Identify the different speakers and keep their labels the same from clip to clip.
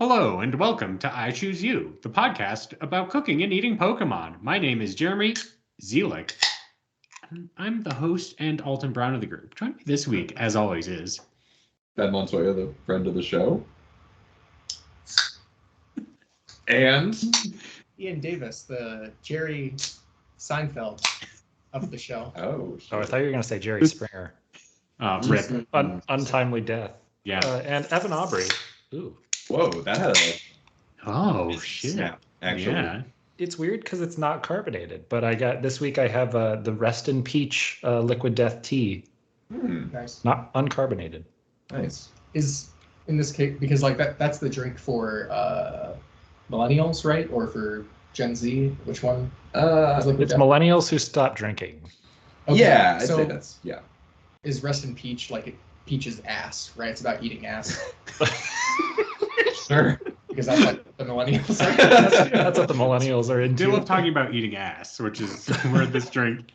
Speaker 1: Hello and welcome to I Choose You, the podcast about cooking and eating Pokemon. My name is Jeremy Zielik. I'm the host and Alton Brown of the group. Joining me this week, as always, is
Speaker 2: Ben Montoya, the friend of the show. And
Speaker 3: Ian Davis, the Jerry Seinfeld of the show.
Speaker 2: Oh,
Speaker 4: I thought you were going to say Jerry Springer.
Speaker 1: Rip.
Speaker 4: Untimely death.
Speaker 1: Yeah.
Speaker 4: And Evan Aubrey. Ooh.
Speaker 2: Whoa, that had a
Speaker 1: Oh, shit.
Speaker 2: snap, actually.
Speaker 1: Yeah.
Speaker 4: It's weird because it's not carbonated, but this week I have the Rest in Peach Liquid Death tea,
Speaker 3: Nice.
Speaker 4: not uncarbonated.
Speaker 2: Nice.
Speaker 3: Is in this case because like that's the drink for millennials, right? Or for Gen Z? Which one? Is Liquid
Speaker 4: It's
Speaker 3: Death?
Speaker 4: millennials who stop drinking.
Speaker 3: Okay,
Speaker 2: Yeah, I'd
Speaker 3: so
Speaker 2: say that's, yeah.
Speaker 3: is Rest in Peach like Peach's ass, right? It's about eating ass.
Speaker 2: Sure.
Speaker 3: Because that's like the millennials.
Speaker 4: That's what the millennials are
Speaker 1: They
Speaker 4: into.
Speaker 1: love talking about eating ass, which is where this drink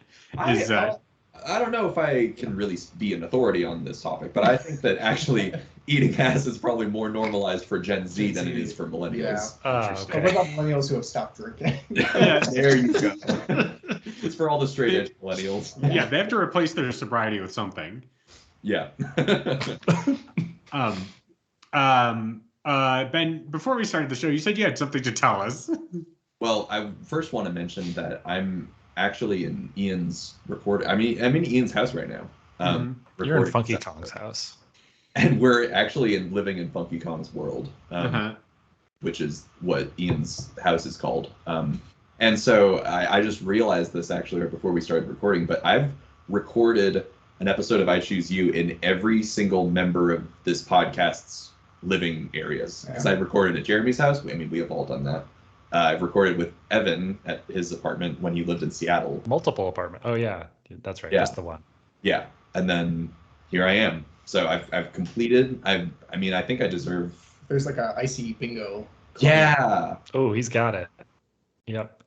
Speaker 1: is.
Speaker 2: I don't know if I can really be an authority on this topic, but I think that actually eating ass is probably more normalized for Gen Z than it is for millennials.
Speaker 3: But what about millennials who have stopped drinking?
Speaker 1: Yeah.
Speaker 2: There you go. It's for all the straight edge millennials.
Speaker 1: Yeah, they have to replace their sobriety with something.
Speaker 2: Yeah.
Speaker 1: Ben, before we started the show, you said you had something to tell us.
Speaker 2: Well, I first want to mention that I'm actually in Ian's I'm in Ian's house right now.
Speaker 4: You're in
Speaker 2: recording
Speaker 4: Funky
Speaker 2: this
Speaker 4: Kong's
Speaker 2: episode.
Speaker 4: house.
Speaker 2: And we're actually living in Funky Kong's world,
Speaker 1: Uh-huh.
Speaker 2: which is what Ian's house is called. And so I just realized this actually right before we started recording, but I've recorded an episode of I Choose You in every single member of this podcast's living areas. Because I've recorded at Jeremy's house. I mean, we have all done that. I've recorded with Evan at his apartment when he lived in Seattle.
Speaker 4: Multiple apartment. Oh, yeah. That's right.
Speaker 2: Yeah.
Speaker 4: Just the one.
Speaker 2: Yeah. And then here I am. So I've completed. I think I deserve.
Speaker 3: There's like a icy bingo.
Speaker 2: Yeah.
Speaker 4: Oh, he's got it. Yep.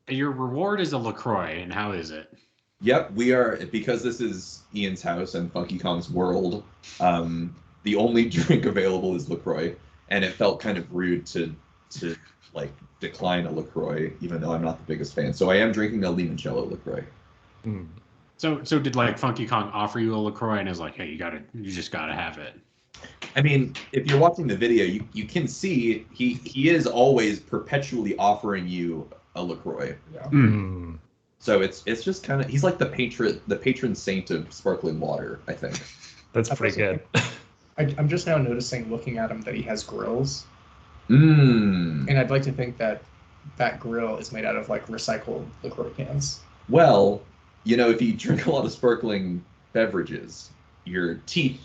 Speaker 1: Your reward is a LaCroix, and how is it?
Speaker 2: Yep, we are, because this is Ian's house and Funky Kong's world, the only drink available is LaCroix, and it felt kind of rude to like decline a LaCroix, even though I'm not the biggest fan. So I am drinking a limoncello LaCroix.
Speaker 4: Mm.
Speaker 1: So did like Funky Kong offer you a LaCroix and is like, hey, you just gotta have it?
Speaker 2: I mean, if you're watching the video, you can see he is always perpetually offering you a LaCroix.
Speaker 3: Yeah.
Speaker 4: Mm.
Speaker 2: So it's just kind of, he's like the patron saint of sparkling water, I think.
Speaker 4: That's pretty good.
Speaker 3: I'm just now noticing, looking at him, that he has grills.
Speaker 2: Mmm.
Speaker 3: And I'd like to think that that grill is made out of like recycled LaCroix cans.
Speaker 2: Well, if you drink a lot of sparkling beverages, your teeth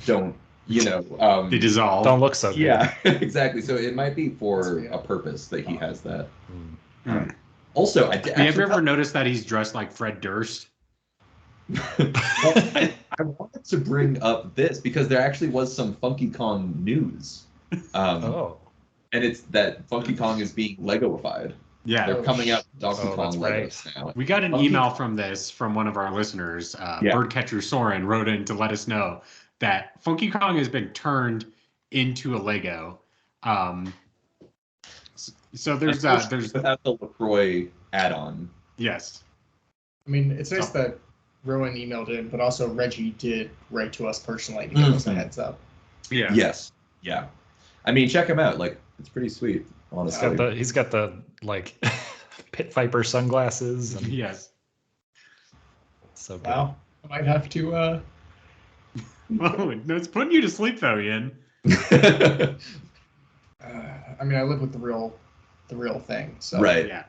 Speaker 2: don't,
Speaker 1: They dissolve.
Speaker 4: Don't look so good.
Speaker 2: yeah, exactly. So it might be for
Speaker 3: Yeah.
Speaker 2: a purpose that he has that.
Speaker 1: Mm.
Speaker 2: Also,
Speaker 1: Have you ever noticed that he's dressed like Fred Durst?
Speaker 2: I wanted to bring up this because there actually was some Funky Kong news.
Speaker 4: Oh.
Speaker 2: And it's that Funky Kong is being Legoified.
Speaker 1: Yeah.
Speaker 2: They're coming out with Donkey
Speaker 4: Oh,
Speaker 2: Kong
Speaker 4: that's
Speaker 2: Legos now.
Speaker 1: We got an
Speaker 2: Funky-
Speaker 1: email from one of our listeners. Birdcatcher Soren wrote in to let us know that Funky Kong has been turned into a Lego. So there's
Speaker 2: without the LaCroix add-on.
Speaker 1: yes.
Speaker 3: I mean, it's nice that Rowan emailed in, but also Reggie did write to us personally to give us a heads up.
Speaker 1: Yeah.
Speaker 2: Yes. Yeah. I mean, check him out. Like, it's pretty sweet, honestly.
Speaker 4: He's got the like pit viper sunglasses. And
Speaker 1: Yes.
Speaker 4: so good.
Speaker 3: Wow. I might have to
Speaker 1: Oh, no, it's putting you to sleep though, Ian.
Speaker 3: I mean, I live with the real thing. So
Speaker 2: Right.
Speaker 1: Yeah.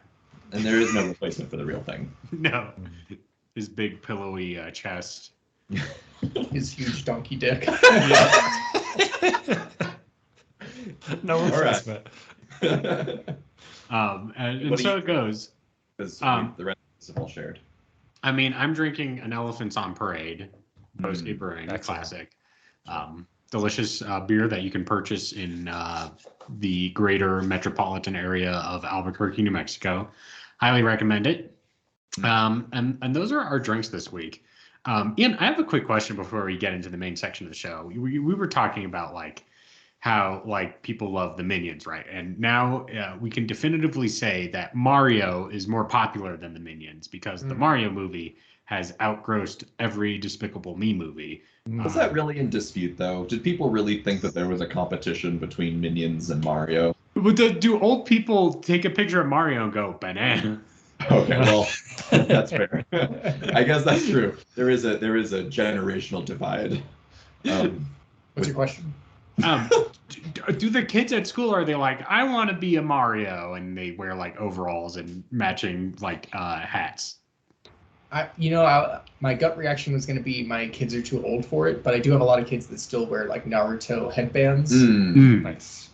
Speaker 2: And there is no replacement for the real thing.
Speaker 1: No. His big pillowy chest.
Speaker 3: his huge donkey dick.
Speaker 4: No
Speaker 2: All right.
Speaker 4: replacement.
Speaker 1: And
Speaker 2: What do
Speaker 1: so
Speaker 2: you-
Speaker 1: it goes.
Speaker 2: Because
Speaker 1: Um,
Speaker 2: the rest is all shared.
Speaker 1: I mean, I'm drinking an Elephants on Parade, Bosque Brewing
Speaker 4: excellent.
Speaker 1: Classic. Delicious beer that you can purchase in the greater metropolitan area of Albuquerque, New Mexico. Highly recommend it. And those are our drinks this week. Ian, I have a quick question before we get into the main section of the show. We were talking about like how like people love the Minions, right? And now we can definitively say that Mario is more popular than the Minions because the Mario movie has outgrossed every Despicable Me movie.
Speaker 2: Was that really in dispute, though? Did people really think that there was a competition between Minions and Mario?
Speaker 1: But do old people take a picture of Mario and go, banana?
Speaker 2: Okay, well, that's fair. I guess that's true. There is a generational divide.
Speaker 3: What's your question?
Speaker 1: Do the kids at school, are they like, I want to be a Mario, and they wear like overalls and matching like hats?
Speaker 3: My gut reaction was going to be my kids are too old for it, but I do have a lot of kids that still wear like Naruto headbands.
Speaker 4: Nice.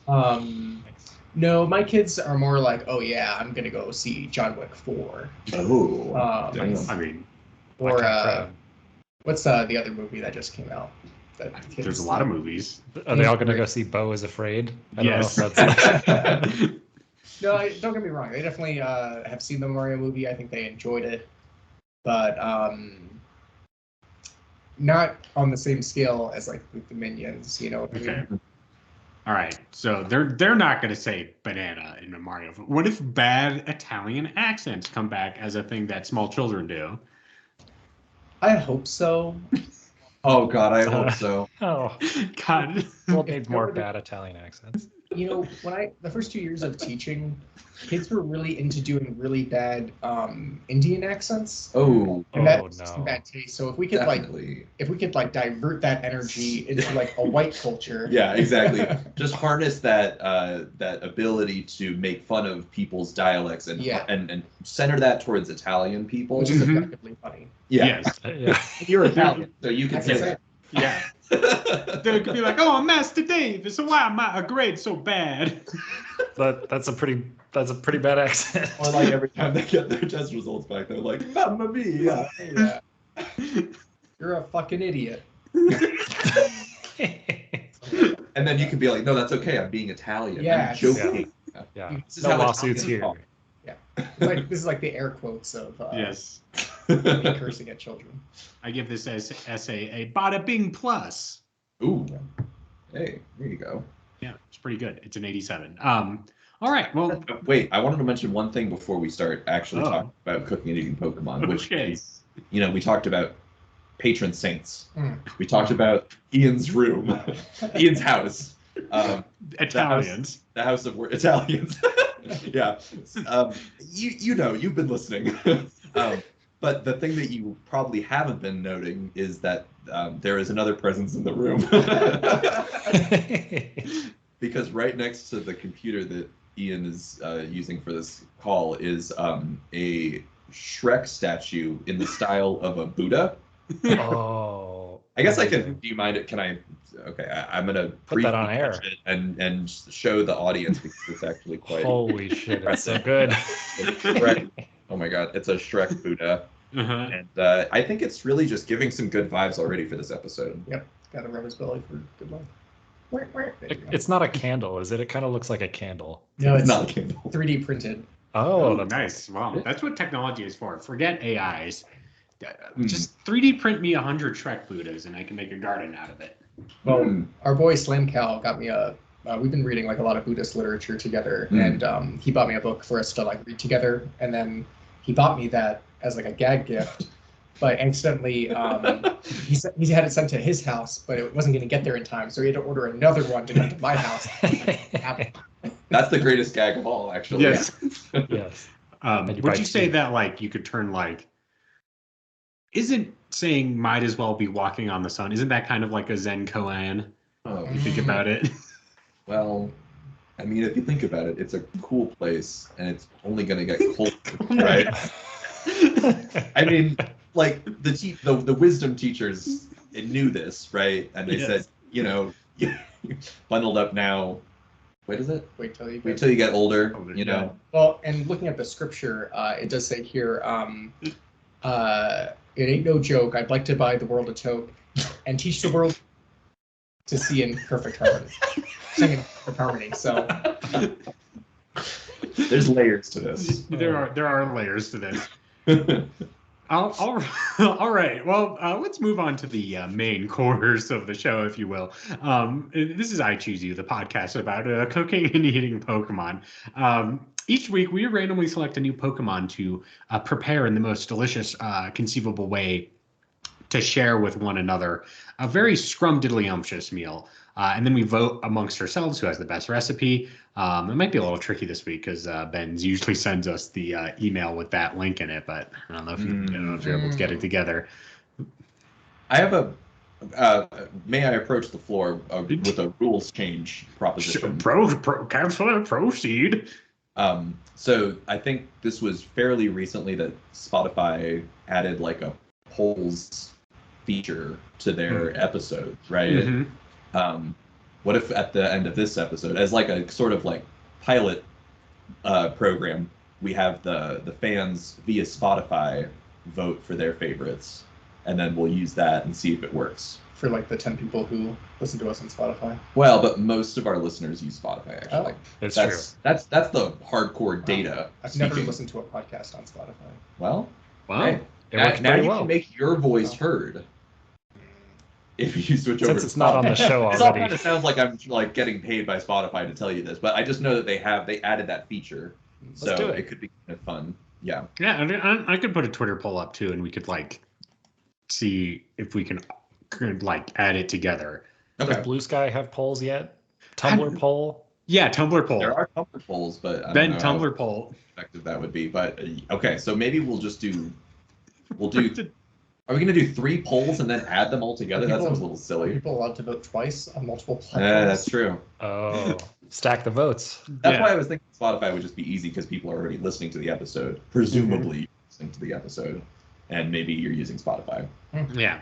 Speaker 3: No, my kids are more like, oh yeah, I'm gonna go see John Wick 4.
Speaker 2: Oh,
Speaker 1: I mean,
Speaker 3: or what's the other movie that just came out?
Speaker 1: There's a lot of movies.
Speaker 4: Are they all going to go see Beau is Afraid?
Speaker 1: Yes.
Speaker 3: No, don't get me wrong. They definitely have seen the Mario movie. I think they enjoyed it, but not on the same scale as like with the Minions. You know what I mean?
Speaker 1: Okay. All right. So they're not going to say banana in a Mario. What if bad Italian accents come back as a thing that small children do?
Speaker 3: I hope so.
Speaker 2: Oh God, I hope so.
Speaker 4: Oh,
Speaker 1: God.
Speaker 4: we'll need more bad Italian accents.
Speaker 3: You know, the first 2 years of teaching, kids were really into doing really bad Indian accents.
Speaker 2: Oh,
Speaker 3: And that's just in bad taste. So if we could
Speaker 2: definitely.
Speaker 3: like divert that energy into like a white culture.
Speaker 2: Yeah, exactly. Just harness that that ability to make fun of people's dialects and center that towards Italian people.
Speaker 3: Which is effectively funny.
Speaker 2: Yeah.
Speaker 1: Yes.
Speaker 4: Yeah.
Speaker 2: You're Italian, so you can
Speaker 3: I
Speaker 2: say
Speaker 3: can say
Speaker 2: that.
Speaker 1: Yeah. They could be like, "Oh, Master Dave, so why am I a grade so bad?"
Speaker 4: That's a pretty bad accent.
Speaker 2: Or like every time they get their test results back, they're like, "Mamma mia!"
Speaker 3: Yeah. You're a fucking idiot.
Speaker 2: And then you can be like, "No, that's okay. I'm being Italian.
Speaker 3: Yeah,
Speaker 2: I'm joking."
Speaker 4: Yeah.
Speaker 2: This is
Speaker 4: No
Speaker 2: how
Speaker 4: lawsuits
Speaker 2: Italians
Speaker 4: here.
Speaker 2: talk.
Speaker 3: This is like the air quotes of
Speaker 1: Yes.
Speaker 3: me cursing at children.
Speaker 1: I give this essay a bada bing plus.
Speaker 2: Ooh. Hey, there you go.
Speaker 1: Yeah, it's pretty good. It's an 87. All right. Well,
Speaker 2: Wait, I wanted to mention one thing before we start actually talking about cooking and eating Pokemon, which is, we talked about patron saints. We talked about Ian's room, Ian's house.
Speaker 1: Italians.
Speaker 2: The house of Italians. Yeah. You've been listening. But the thing that you probably haven't been noting is that there is another presence in the room. Because right next to the computer that Ian is using for this call is a Shrek statue in the style of a Buddha.
Speaker 4: Oh.
Speaker 2: I guess I can. Do you mind it? Can I? Okay, I'm gonna
Speaker 4: Put that on air
Speaker 2: and show the audience because it's actually quite.
Speaker 4: Holy shit! It's so good.
Speaker 2: Shrek. Oh my God, it's a Shrek Buddha, and I think it's really just giving some good vibes already for this episode.
Speaker 3: Yep, got to rub his belly for good luck.
Speaker 4: It's not a candle, is it? It kind of looks like a candle.
Speaker 3: No, it's
Speaker 2: not a candle.
Speaker 3: 3D printed.
Speaker 4: Oh,
Speaker 1: that's nice. Wow, that's what technology is for. Forget AIs.
Speaker 2: Mm.
Speaker 1: Just 3D print me 100 Shrek Buddhas, and I can make a garden out of it.
Speaker 3: Well, our boy Slam Cal got me a. We've been reading like a lot of Buddhist literature together, and he bought me a book for us to like read together, and then he bought me that as like a gag gift. But accidentally, he had it sent to his house, but it wasn't going to get there in time, so he had to order another one to come to my house.
Speaker 2: That's the greatest gag of all, actually.
Speaker 1: Yes.
Speaker 4: Yes.
Speaker 1: Would you say that like you could turn like? Isn't saying might as well be walking on the sun? Isn't that kind of like a Zen koan?
Speaker 2: Oh,
Speaker 1: If you think about it.
Speaker 2: Well, I mean, if you think about it, it's a cool place, and it's only going to get colder, right? I mean, like the wisdom teachers knew this, right? And they said, bundled up now. Wait, is it?
Speaker 3: Wait till you
Speaker 2: get older. You know.
Speaker 3: Well, and looking at the scripture, it does say here, it ain't no joke. I'd like to buy the world a tote and teach the world to see in perfect harmony. Sing in perfect harmony. So
Speaker 2: there's layers to this.
Speaker 1: There are layers to this. All right. Well, let's move on to the main course of the show, if you will. This is I Choose You, the podcast about cooking and eating Pokemon. Each week, we randomly select a new Pokemon to prepare in the most delicious conceivable way to share with one another. A very scrumdiddlyumptious meal. And then we vote amongst ourselves who has the best recipe. It might be a little tricky this week because Ben's usually sends us the email with that link in it, but I don't know if you're able to get it together.
Speaker 2: I have a. May I approach the floor with a rules change proposition?
Speaker 1: Counselor, proceed.
Speaker 2: So I think this was fairly recently that Spotify added like a polls feature to their episodes, right?
Speaker 1: Mm-hmm.
Speaker 2: What if at the end of this episode, as like a sort of like pilot program, we have the fans via Spotify vote for their favorites, and then we'll use that and see if it works.
Speaker 3: For like the 10 people who listen to us on Spotify.
Speaker 2: Well, but most of our listeners use Spotify, actually.
Speaker 3: Oh,
Speaker 4: that's true.
Speaker 2: That's the hardcore data.
Speaker 3: I've never listened to a podcast on Spotify.
Speaker 2: Well,
Speaker 1: Wow.
Speaker 4: It
Speaker 2: now
Speaker 4: works
Speaker 2: you
Speaker 4: well.
Speaker 2: can make your voice heard. If you switch over
Speaker 4: Since
Speaker 2: to
Speaker 4: it's not on the
Speaker 2: Spotify.
Speaker 4: show
Speaker 2: This all
Speaker 4: already.
Speaker 2: kind of sounds like I'm like getting paid by Spotify to tell you this, but I just know that they added that feature,
Speaker 4: Let's do
Speaker 2: so
Speaker 4: it.
Speaker 2: it could be kind of fun. Yeah.
Speaker 1: Yeah, I could put a Twitter poll up too, and we could like see if we can like add it together.
Speaker 2: Okay.
Speaker 4: Does Blue Sky have polls yet? Tumblr poll?
Speaker 1: Yeah, Tumblr poll.
Speaker 2: There are Tumblr polls, but I
Speaker 1: Ben,
Speaker 2: don't know
Speaker 1: Tumblr poll.
Speaker 2: how effective that would be. But okay, so maybe we'll do. Are we going to do 3 polls and then add them all together? That sounds a little
Speaker 3: Are
Speaker 2: silly.
Speaker 3: people allowed to vote twice on multiple platforms?
Speaker 2: Yeah, that's true.
Speaker 4: Oh, stack the votes.
Speaker 2: That's
Speaker 1: Yeah.
Speaker 2: why I was thinking Spotify would just be easy because people are already listening to the episode, presumably listening to the episode, and maybe you're using Spotify.
Speaker 1: Yeah.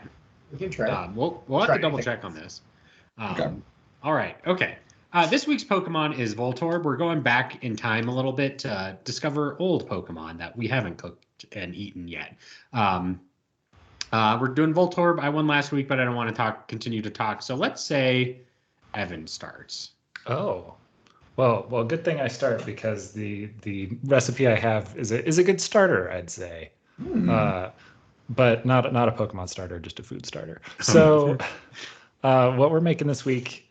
Speaker 3: We can try it.
Speaker 1: We'll have
Speaker 3: Try
Speaker 1: to double
Speaker 3: anything.
Speaker 1: check on this.
Speaker 2: Okay.
Speaker 1: All right. Okay. This week's Pokemon is Voltorb. We're going back in time a little bit to discover old Pokemon that we haven't cooked and eaten yet. We're doing Voltorb. I won last week, but I don't want to continue to talk. So let's say Evan starts.
Speaker 4: Oh, well, good thing I start because the recipe I have is a good starter, I'd say, but not a Pokemon starter, just a food starter. So, what we're making this week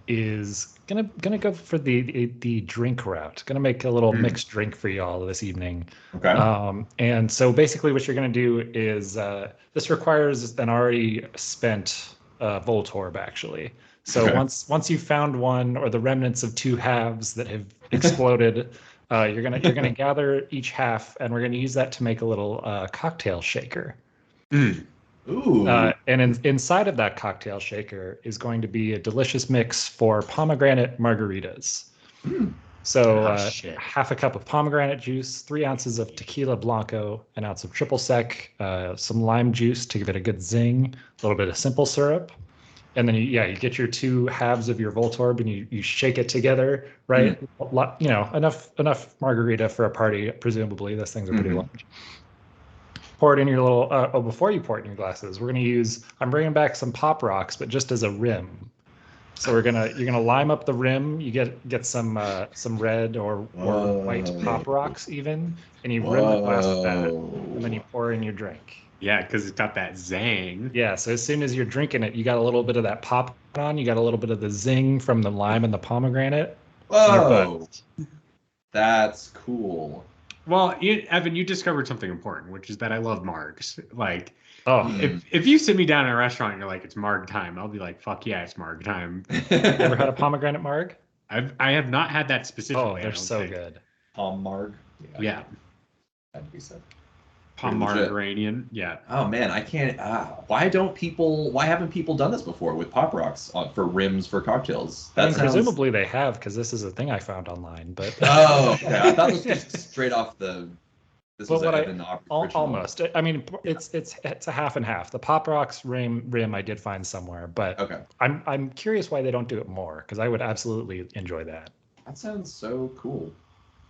Speaker 4: is gonna go for the drink route. Gonna make a little mixed drink for y'all this evening.
Speaker 2: Okay.
Speaker 4: And so basically, what you're gonna do is this requires an already spent Voltorb, actually. So
Speaker 2: Okay.
Speaker 4: once you've found one or the remnants of 2 halves that have exploded, you're gonna gather each half, and we're gonna use that to make a little cocktail shaker.
Speaker 2: Ooh.
Speaker 4: And inside of that cocktail shaker is going to be a delicious mix for pomegranate margaritas. So
Speaker 1: Shit.
Speaker 4: half a cup of pomegranate juice, 3 ounces of tequila blanco, an ounce of triple sec, some lime juice to give it a good zing, a little bit of simple syrup. And then you get your 2 halves of your Voltorb and you shake it together, right? Enough margarita for a party, presumably. Those things are pretty large. Pour it in your little. Before you pour it in your glasses, we're gonna I'm bringing back some Pop Rocks, but just as a rim. So you're gonna lime up the rim. You get some red or white Pop Rocks even, and you rim the glass with that, and then you pour in your drink.
Speaker 1: Yeah, because it's got that zang.
Speaker 4: Yeah. So as soon as you're drinking it, you got a little bit of that pop on. You got a little bit of the zing from the lime and the pomegranate.
Speaker 2: Whoa. That's cool.
Speaker 1: Well, Evan, you discovered something important, which is that I love margs. Like,
Speaker 4: Oh,
Speaker 1: if you sit me down in a restaurant and you're like, it's marg time, I'll be like, fuck yeah, it's marg time.
Speaker 4: you ever had a pomegranate marg?
Speaker 1: I have not had that specifically.
Speaker 4: Oh,
Speaker 1: I
Speaker 4: they're
Speaker 1: don't
Speaker 4: so
Speaker 1: think.
Speaker 4: good.
Speaker 2: Palm Marg.
Speaker 1: Yeah.
Speaker 3: That'd be sick.
Speaker 1: Pomeranian. Yeah.
Speaker 2: Oh man, I can't. Why haven't people done this before with Pop Rocks for rims for cocktails?
Speaker 4: I mean, presumably they have, because this is a thing I found online. But
Speaker 2: Oh, okay. I thought it was just straight off the. This was
Speaker 4: Well,
Speaker 2: an original.
Speaker 4: almost. I mean, it's a half and half. The Pop Rocks rim I did find somewhere, but
Speaker 2: Okay.
Speaker 4: I'm curious why they don't do it more, because I would absolutely enjoy that.
Speaker 2: That sounds so cool.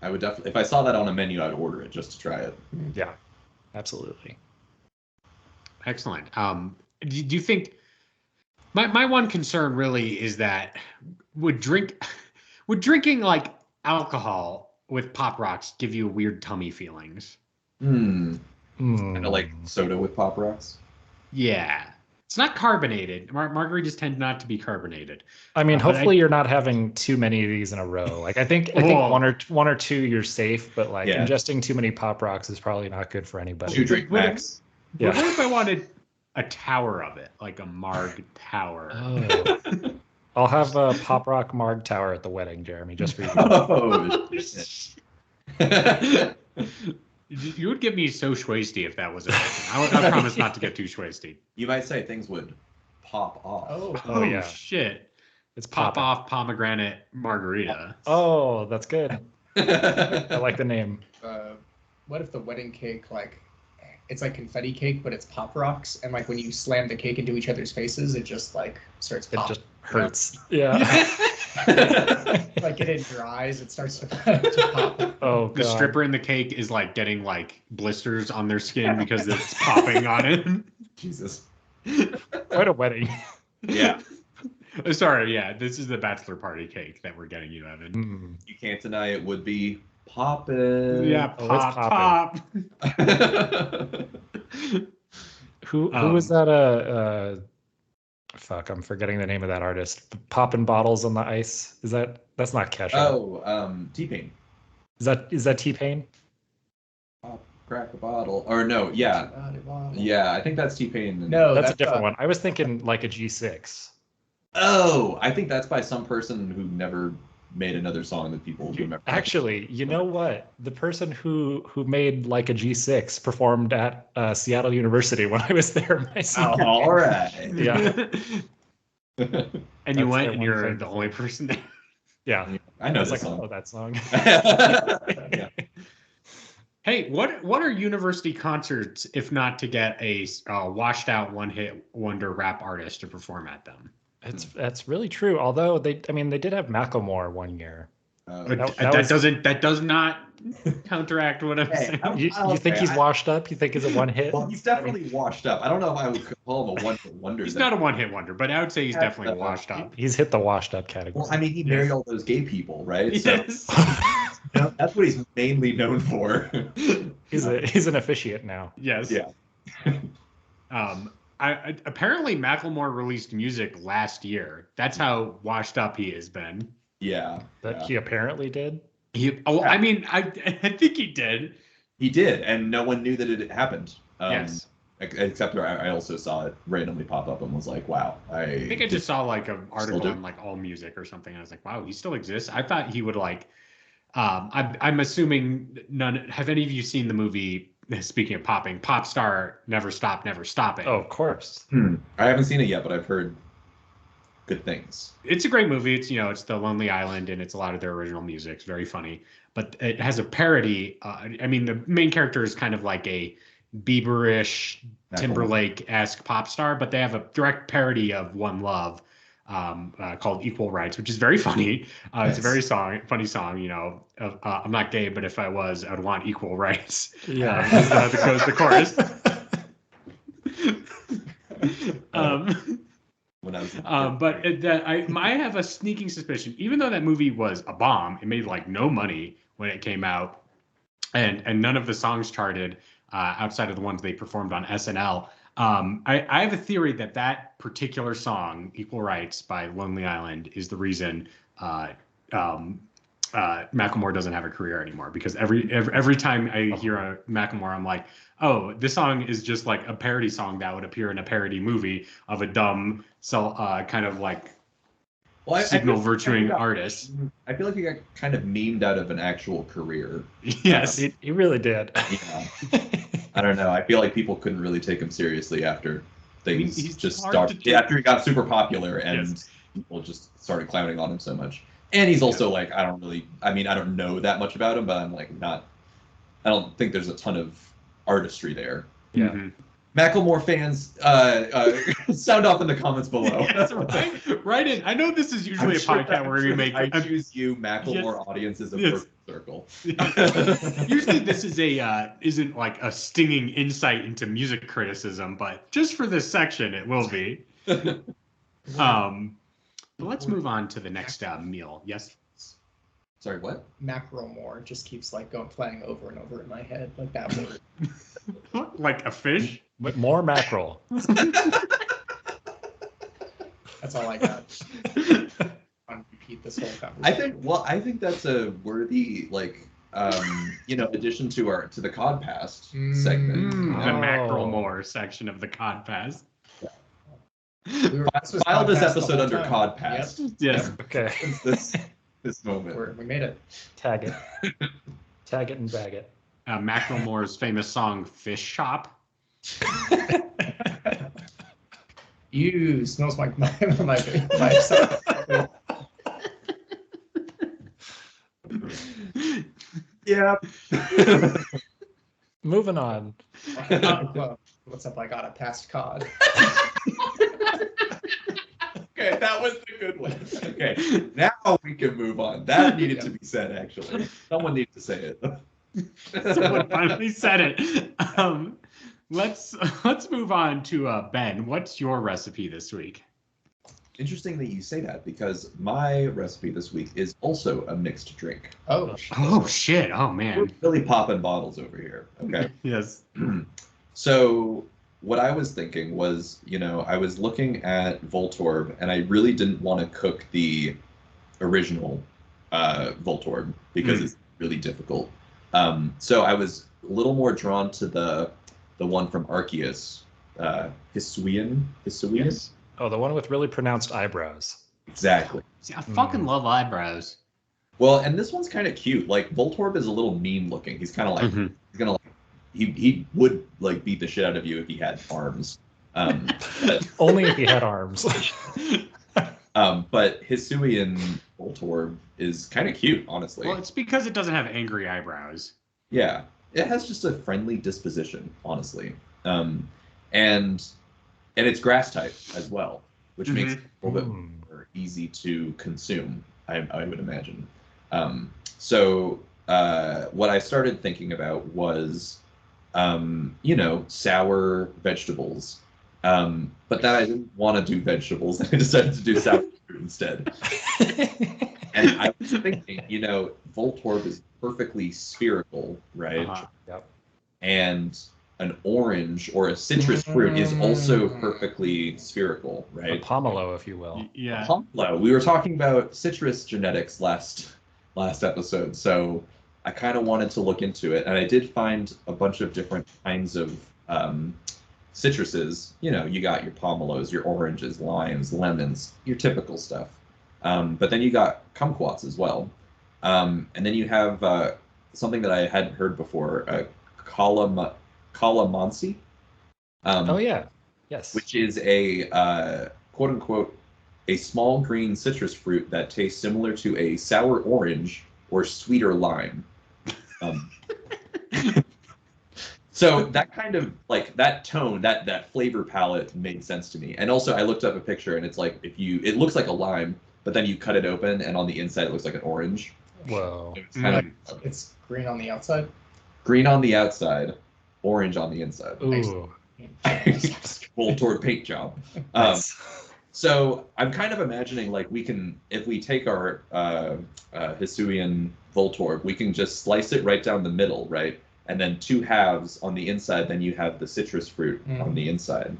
Speaker 2: I would definitely, if I saw that on a menu, I'd order it just to try it.
Speaker 4: Yeah, absolutely.
Speaker 1: Excellent. Do you think my one concern really is that would drinking like alcohol with Pop Rocks give you weird tummy feelings?
Speaker 2: Kind of like soda with Pop Rocks.
Speaker 1: Yeah. It's not carbonated. Margaritas tend not to be carbonated.
Speaker 4: I mean, hopefully you're not having too many of these in a row. Like I think one or two you're safe, but like ingesting too many Pop Rocks is probably not good for anybody.
Speaker 2: You drink Max.
Speaker 1: But what if I wanted a tower of it, like a Marg tower?
Speaker 4: Oh. I'll have a Pop Rock Marg tower at the wedding, Jeremy, just for you.
Speaker 2: Oh, shit.
Speaker 1: You would get me so schwasty if that was a thing. I promise not to get too schwasty.
Speaker 2: You might say things would pop off.
Speaker 4: Oh yeah.
Speaker 1: Shit.
Speaker 4: It's
Speaker 1: pop off pomegranate margarita.
Speaker 4: Oh, that's good. I like the name.
Speaker 3: What if the wedding cake, like, it's like confetti cake, but it's Pop Rocks, and like when you slam the cake into each other's faces, it just like starts popping.
Speaker 4: It just hurts. Yeah.
Speaker 3: Like it in your eyes, it starts to pop.
Speaker 4: Oh, God.
Speaker 1: The stripper in the cake is like getting like blisters on their skin because it's popping on it.
Speaker 2: Jesus.
Speaker 4: Quite a wedding.
Speaker 2: Yeah.
Speaker 1: Sorry, yeah. This is the bachelor party cake that we're getting you, Evan.
Speaker 2: You can't deny it would be poppin'.
Speaker 1: Yeah, pop.
Speaker 4: Who was that? Fuck, I'm forgetting the name of that artist. Popping bottles on the ice. That's not Kesha?
Speaker 2: Oh, T-Pain.
Speaker 4: Is that T-Pain?
Speaker 2: Pop, crack a bottle. Or no, yeah. Yeah, I think that's T-Pain.
Speaker 3: No,
Speaker 4: that's a different one. I was thinking like a G6.
Speaker 2: Oh, I think that's by some person who never made another song that people remember.
Speaker 4: Actually, you know what? The person who made like a G6 performed at Seattle University when I was there.
Speaker 2: All right.
Speaker 4: Yeah.
Speaker 1: And you went, and you're the only person there.
Speaker 4: Yeah.
Speaker 2: I know
Speaker 4: I was like,
Speaker 2: song.
Speaker 4: oh, that song.
Speaker 2: Yeah.
Speaker 1: Hey, what are university concerts if not to get a washed out one-hit wonder rap artist to perform at them?
Speaker 4: That's really true. Although they did have Macklemore one year.
Speaker 1: That does not counteract what I'm saying.
Speaker 4: You think he's washed up? You think he's a one hit?
Speaker 2: Well, he's definitely washed up. I don't know if I would call him a one-hit wonder.
Speaker 1: He's not a one-hit wonder, but I would say he's definitely washed up.
Speaker 4: He's hit the washed up category.
Speaker 2: Well, I mean, he married all those gay people, right?
Speaker 1: Yes.
Speaker 2: So, that's what he's mainly known for.
Speaker 4: He's an officiant now.
Speaker 1: Yes.
Speaker 2: Yeah.
Speaker 1: Apparently Macklemore released music last year. That's how washed up he has been.
Speaker 2: Yeah.
Speaker 4: He apparently did.
Speaker 1: I mean, I think he did.
Speaker 2: He did, and no one knew that it had happened.
Speaker 1: Yes.
Speaker 2: Except I also saw it randomly pop up and was like, wow. I
Speaker 1: think I just saw like an article on like All Music or something. And I was like, wow, he still exists. I thought he would like. I'm assuming none. Have any of you seen the movie? Speaking of popping, Pop Star Never Stop, Never Stopping.
Speaker 4: Oh, of course.
Speaker 2: I haven't seen it yet, but I've heard good things.
Speaker 1: It's a great movie. It's the Lonely Island, and it's a lot of their original music. It's very funny, but it has a parody. I mean, the main character is kind of like a Bieberish, Timberlake-esque pop star, but they have a direct parody of One Love called Equal Rights, which is very funny. It's a very funny song. You know, I'm not gay, but if I was, I'd want equal rights.
Speaker 4: Yeah,
Speaker 1: that goes the chorus. But I have a sneaking suspicion, even though that movie was a bomb, it made like no money when it came out, and none of the songs charted outside of the ones they performed on SNL. I have a theory that particular song, Equal Rights by Lonely Island, is the reason Macklemore doesn't have a career anymore, because every time I hear a Macklemore, I'm like, oh, this song is just like a parody song that would appear in a parody movie of a dumb, kind of like signal virtuing artist.
Speaker 2: I feel like he got kind of memed out of an actual career.
Speaker 1: Yes,
Speaker 4: he really did.
Speaker 2: Yeah. I don't know. I feel like people couldn't really take him seriously after things just started. After he got super popular and people just started clowning on him so much. And he's also like, I don't know that much about him, but I'm like I don't think there's a ton of artistry there.
Speaker 4: Yeah.
Speaker 1: Mm-hmm.
Speaker 2: Macklemore fans, sound off in the comments below.
Speaker 1: Yes, right in. I know this is usually a podcast where we make.
Speaker 2: I choose you, Macklemore audience is a perfect circle.
Speaker 1: Usually this is isn't like a stinging insight into music criticism, but just for this section, it will be. But let's move on to the next meal. Yes.
Speaker 2: Sorry, what?
Speaker 3: Macklemore just keeps like playing over and over in my head, like that word.
Speaker 1: Like a fish?
Speaker 4: But more mackerel.
Speaker 3: That's all I got. On repeat this whole conversation.
Speaker 2: I think that's a worthy addition to the Codpast segment.
Speaker 1: The
Speaker 4: Oh.
Speaker 1: Macklemore section of the Codpast.
Speaker 2: File this episode under Codpast.
Speaker 3: Yep.
Speaker 1: Yes.
Speaker 4: Okay.
Speaker 2: This moment.
Speaker 3: We made it.
Speaker 4: Tag it. Tag it and bag it.
Speaker 1: Macklemore's famous song "Fish Shop."
Speaker 3: You smells my
Speaker 2: Yeah.
Speaker 4: Moving on.
Speaker 3: What's up? I got a past cod.
Speaker 2: Okay, that was the good one. Okay, now we can move on. That needed to be said, actually. Someone needs to say it.
Speaker 1: Someone finally said it. Let's move on to Ben. What's your recipe this week?
Speaker 2: Interesting that you say that, because my recipe this week is also a mixed drink.
Speaker 3: Oh,
Speaker 1: Oh shit! Oh
Speaker 2: We're
Speaker 1: man.
Speaker 2: really popping bottles over here. Okay.
Speaker 1: Yes.
Speaker 2: So what I was thinking was, I was looking at Voltorb, and I really didn't want to cook the original Voltorb because it's really difficult. So I was a little more drawn to the one from Arceus, Hisuian.
Speaker 1: Yes.
Speaker 4: Oh, the one with really pronounced eyebrows.
Speaker 2: Exactly.
Speaker 1: See, I fucking love eyebrows.
Speaker 2: Well, and this one's kind of cute. Like, Voltorb is a little mean looking. He's kind of like he's gonna he would like beat the shit out of you if he had arms. But,
Speaker 4: Only if he had arms.
Speaker 2: but Hisuian Voltorb is kind of cute, honestly.
Speaker 1: Well, it's because it doesn't have angry eyebrows.
Speaker 2: Yeah, it has just a friendly disposition, honestly, and it's grass type as well, which makes it a little bit more easy to consume. I would imagine. So what I started thinking about was, sour vegetables. But then I didn't want to do vegetables. I decided to do sour fruit instead. And I was thinking, Voltorb is perfectly spherical, right?
Speaker 4: Yep.
Speaker 2: And an orange or a citrus fruit is also perfectly spherical,
Speaker 4: A
Speaker 2: right?
Speaker 4: pomelo, if you will.
Speaker 1: Yeah.
Speaker 2: Pomelo. We were talking about citrus genetics last episode, so I kind of wanted to look into it, and I did find a bunch of different kinds of citruses. You got your pomelos, your oranges, limes, lemons, your typical stuff. But then you got kumquats as well. And then you have something that I hadn't heard before, calamansi.
Speaker 4: Oh yeah. Yes.
Speaker 2: Which is a quote unquote a small green citrus fruit that tastes similar to a sour orange or sweeter lime. So that kind of like that tone, that flavor palette made sense to me. And also I looked up a picture, and it's like it looks like a lime, but then you cut it open, and on the inside it looks like an orange.
Speaker 4: Whoa.
Speaker 2: So it's kind of
Speaker 3: it's green on the outside.
Speaker 2: green on the outside, orange on the inside.
Speaker 4: Ooh.
Speaker 2: Voltorb paint job.
Speaker 4: Nice.
Speaker 2: So I'm kind of imagining like if we take our Hisuian Voltorb, we can just slice it right down the middle, right? And then two halves on the inside, then you have the citrus fruit on the inside.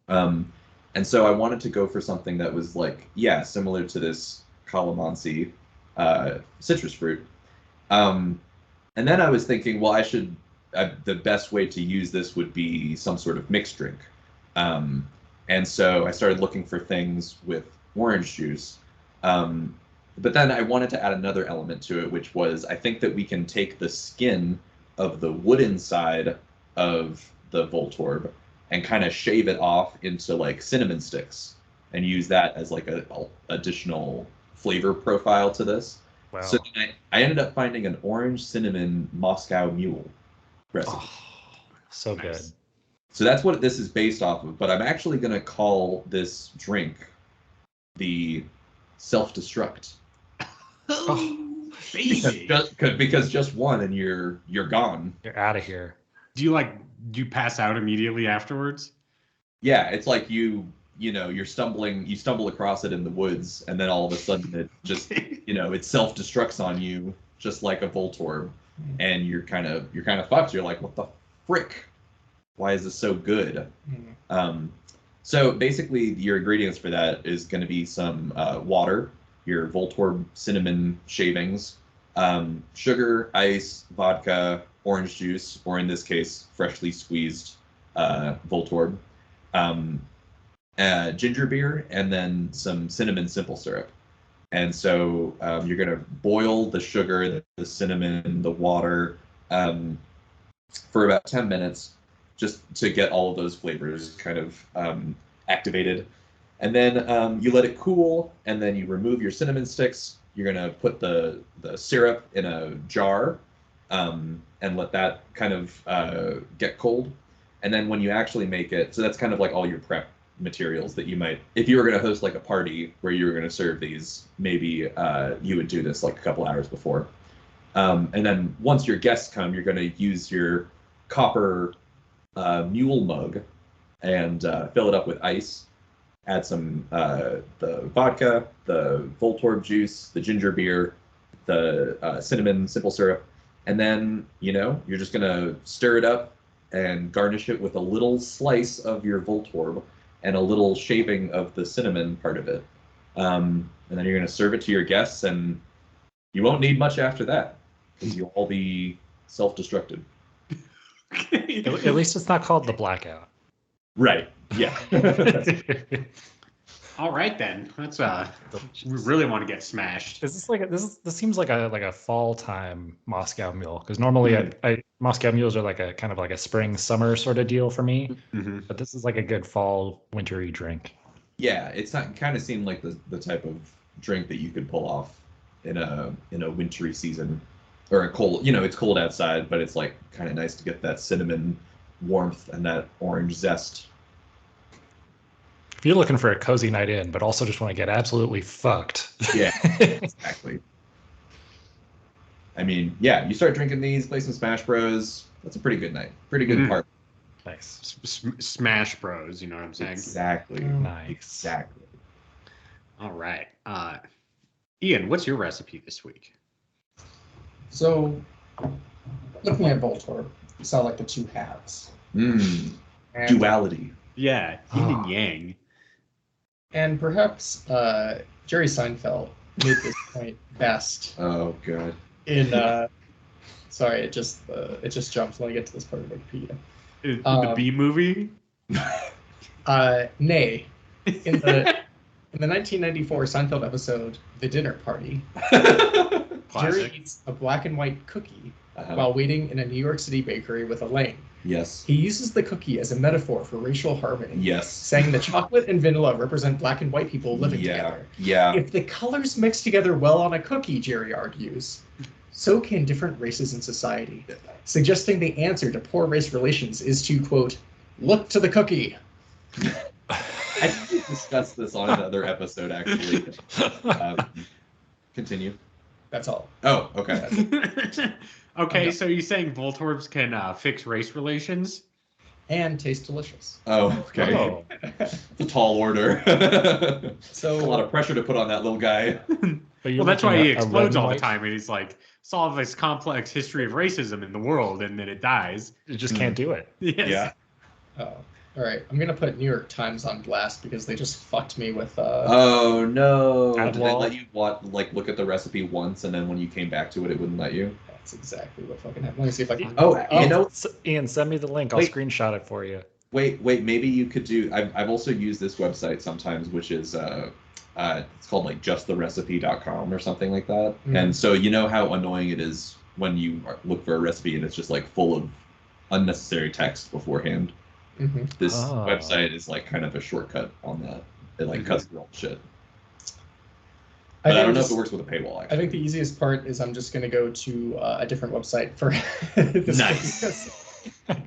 Speaker 2: And so I wanted to go for something that was like, similar to this calamansi citrus fruit. And then I was thinking, well, the best way to use this would be some sort of mixed drink. And so I started looking for things with orange juice. But then I wanted to add another element to it, which was I think that we can take the skin of the wooden side of the Voltorb and kind of shave it off into like cinnamon sticks and use that as like a additional flavor profile to this.
Speaker 4: Wow.
Speaker 2: So I ended up finding an orange cinnamon Moscow Mule recipe.
Speaker 4: Oh, so
Speaker 1: Nice.
Speaker 4: good.
Speaker 2: So that's what this is based off of, but I'm actually going to call this drink the Self-Destruct.
Speaker 4: Oh,
Speaker 1: Baby.
Speaker 2: Because just one and you're gone.
Speaker 4: you're out of here.
Speaker 1: Do you pass out immediately afterwards?
Speaker 2: Yeah, it's like you you stumble across it in the woods, and then all of a sudden it just, it self-destructs on you just like a Voltorb, and you're kind of fucked. You're like, what the frick? Why is this so good? So basically, your ingredients for that is going to be some water, your Voltorb cinnamon shavings, sugar, ice, vodka, orange juice, or in this case, freshly squeezed Voltorb, ginger beer, and then some cinnamon simple syrup. And so you're going to boil the sugar, the cinnamon, the water for about 10 minutes, just to get all of those flavors kind of activated. And then you let it cool, and then you remove your cinnamon sticks. You're going to put the syrup in a jar and let that kind of get cold. And then when you actually make it, so that's kind of like all your prep materials that you might, if you were going to host like a party where you were going to serve these, maybe you would do this like a couple hours before. And then once your guests come, you're going to use your copper mule mug and fill it up with ice. Add some the vodka, the Voltorb juice, the ginger beer, the cinnamon simple syrup, and then you're just gonna stir it up and garnish it with a little slice of your Voltorb and a little shaving of the cinnamon part of it. And then you're gonna serve it to your guests, and you won't need much after that because you'll all be self-destructed.
Speaker 4: At least it's not called the blackout.
Speaker 2: Right. Yeah.
Speaker 1: All right then. That's we really want to get smashed.
Speaker 4: Is this like this seems like a fall time Moscow Mule, because normally Moscow Mules are like a kind of like a spring summer sort of deal for me, but this is like a good fall wintry drink.
Speaker 2: Yeah, it's not kind of seemed like the type of drink that you could pull off in a wintry season, or a cold. It's cold outside, but it's like kind of nice to get that cinnamon warmth and that orange zest.
Speaker 4: If you're looking for a cozy night in, but also just want to get absolutely fucked.
Speaker 2: Yeah, exactly. I mean, yeah, you start drinking these, play some Smash Bros. That's a pretty good night. Pretty good part.
Speaker 4: Nice.
Speaker 1: Smash Bros, you know what I'm saying?
Speaker 2: Exactly.
Speaker 4: Nice.
Speaker 2: Exactly.
Speaker 1: All right. Ian, what's your recipe this week?
Speaker 3: So, looking at Voltorb, you saw like the two halves.
Speaker 2: And duality.
Speaker 1: Yeah, yin and yang.
Speaker 3: And perhaps Jerry Seinfeld made this point best.
Speaker 2: Oh god.
Speaker 3: In sorry, it just jumps when I get to this part of Wikipedia.
Speaker 1: The B movie?
Speaker 3: Nay. In the 1994 Seinfeld episode, The Dinner Party, Jerry eats a black and white cookie while waiting in a New York City bakery with Elaine.
Speaker 2: Yes.
Speaker 3: He uses the cookie as a metaphor for racial harmony.
Speaker 2: Yes.
Speaker 3: Saying the chocolate and vanilla represent black and white people living together.
Speaker 2: Yeah.
Speaker 3: If the colors mix together well on a cookie, Jerry argues, so can different races in society. Suggesting the answer to poor race relations is to, quote, look to the cookie.
Speaker 2: I think we discussed this on another episode, actually. Continue.
Speaker 3: That's all.
Speaker 2: Oh, okay.
Speaker 1: Okay, so you're saying Voltorbs can fix race relations?
Speaker 3: And taste delicious.
Speaker 2: Oh, okay.
Speaker 4: Oh.
Speaker 2: It's a tall order.
Speaker 3: So
Speaker 2: a lot of pressure to put on that little guy.
Speaker 1: Well, that's why he explodes all the time, and he's like, solve this complex history of racism in the world, and then it dies.
Speaker 4: You just can't do it.
Speaker 1: Yes.
Speaker 2: Yeah.
Speaker 3: Oh, all right. I'm gonna put New York Times on blast because they just fucked me with.
Speaker 2: Oh no!
Speaker 4: Ad
Speaker 2: Did they
Speaker 4: wall?
Speaker 2: let you look at the recipe once, and then when you came back to it, it wouldn't let you?
Speaker 3: That's exactly what fucking happened. Let me see if I can.
Speaker 2: Oh, you know.
Speaker 4: Ian, send me the link. I'll
Speaker 2: Wait.
Speaker 4: screenshot it for you.
Speaker 2: Wait. Maybe you could do. I've also used this website sometimes, which is it's called like justtherecipe.com or something like that. And so you know how annoying it is when you look for a recipe and it's just like full of unnecessary text beforehand.
Speaker 3: Mm-hmm.
Speaker 2: This website is like kind of a shortcut on that. It like cuts through all the shit. But I don't know if it works with a paywall. Actually.
Speaker 3: I think the easiest part is I'm just gonna go to a different website for this.
Speaker 2: Nice.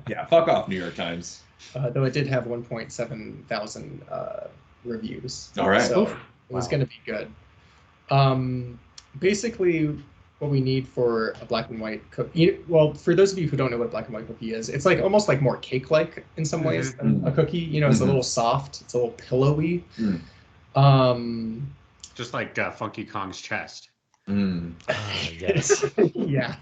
Speaker 2: Yeah, fuck off, New York Times.
Speaker 3: Though it did have 1.7 thousand reviews.
Speaker 2: All right.
Speaker 3: So it was going to be good. Basically, what we need for a black and white cookie. Well, for those of you who don't know what a black and white cookie is, it's like almost like more cake-like in some ways than a cookie. You know, it's a little soft, it's a little pillowy.
Speaker 1: Just like Funky Kong's chest.
Speaker 4: Yes.
Speaker 3: Yeah.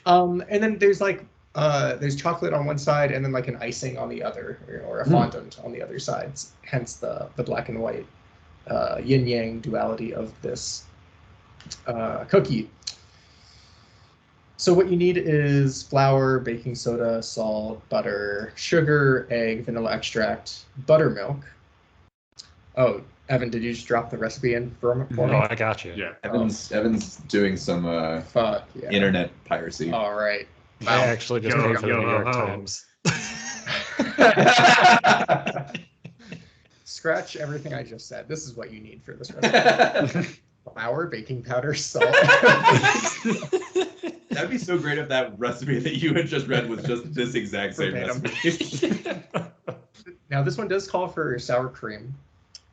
Speaker 3: And then there's like there's chocolate on one side and then like an icing on the other, or a fondant on the other sides. Hence the black and white yin yang duality of this cookie. So what you need is flour, baking soda, salt, butter, sugar, egg, vanilla extract, buttermilk. Oh, Evan, did you just drop the recipe in for me?
Speaker 4: Oh, I got you.
Speaker 1: Yeah.
Speaker 2: Evan's doing some
Speaker 3: Fuck yeah.
Speaker 2: internet piracy.
Speaker 3: All right.
Speaker 4: I actually just paid for the New York Times.
Speaker 3: Scratch everything I just said. This is what you need for this recipe. Flour, baking powder, salt.
Speaker 2: That'd be so great if that recipe that you had just read was just this exact same recipe.
Speaker 3: Now this one does call for sour cream,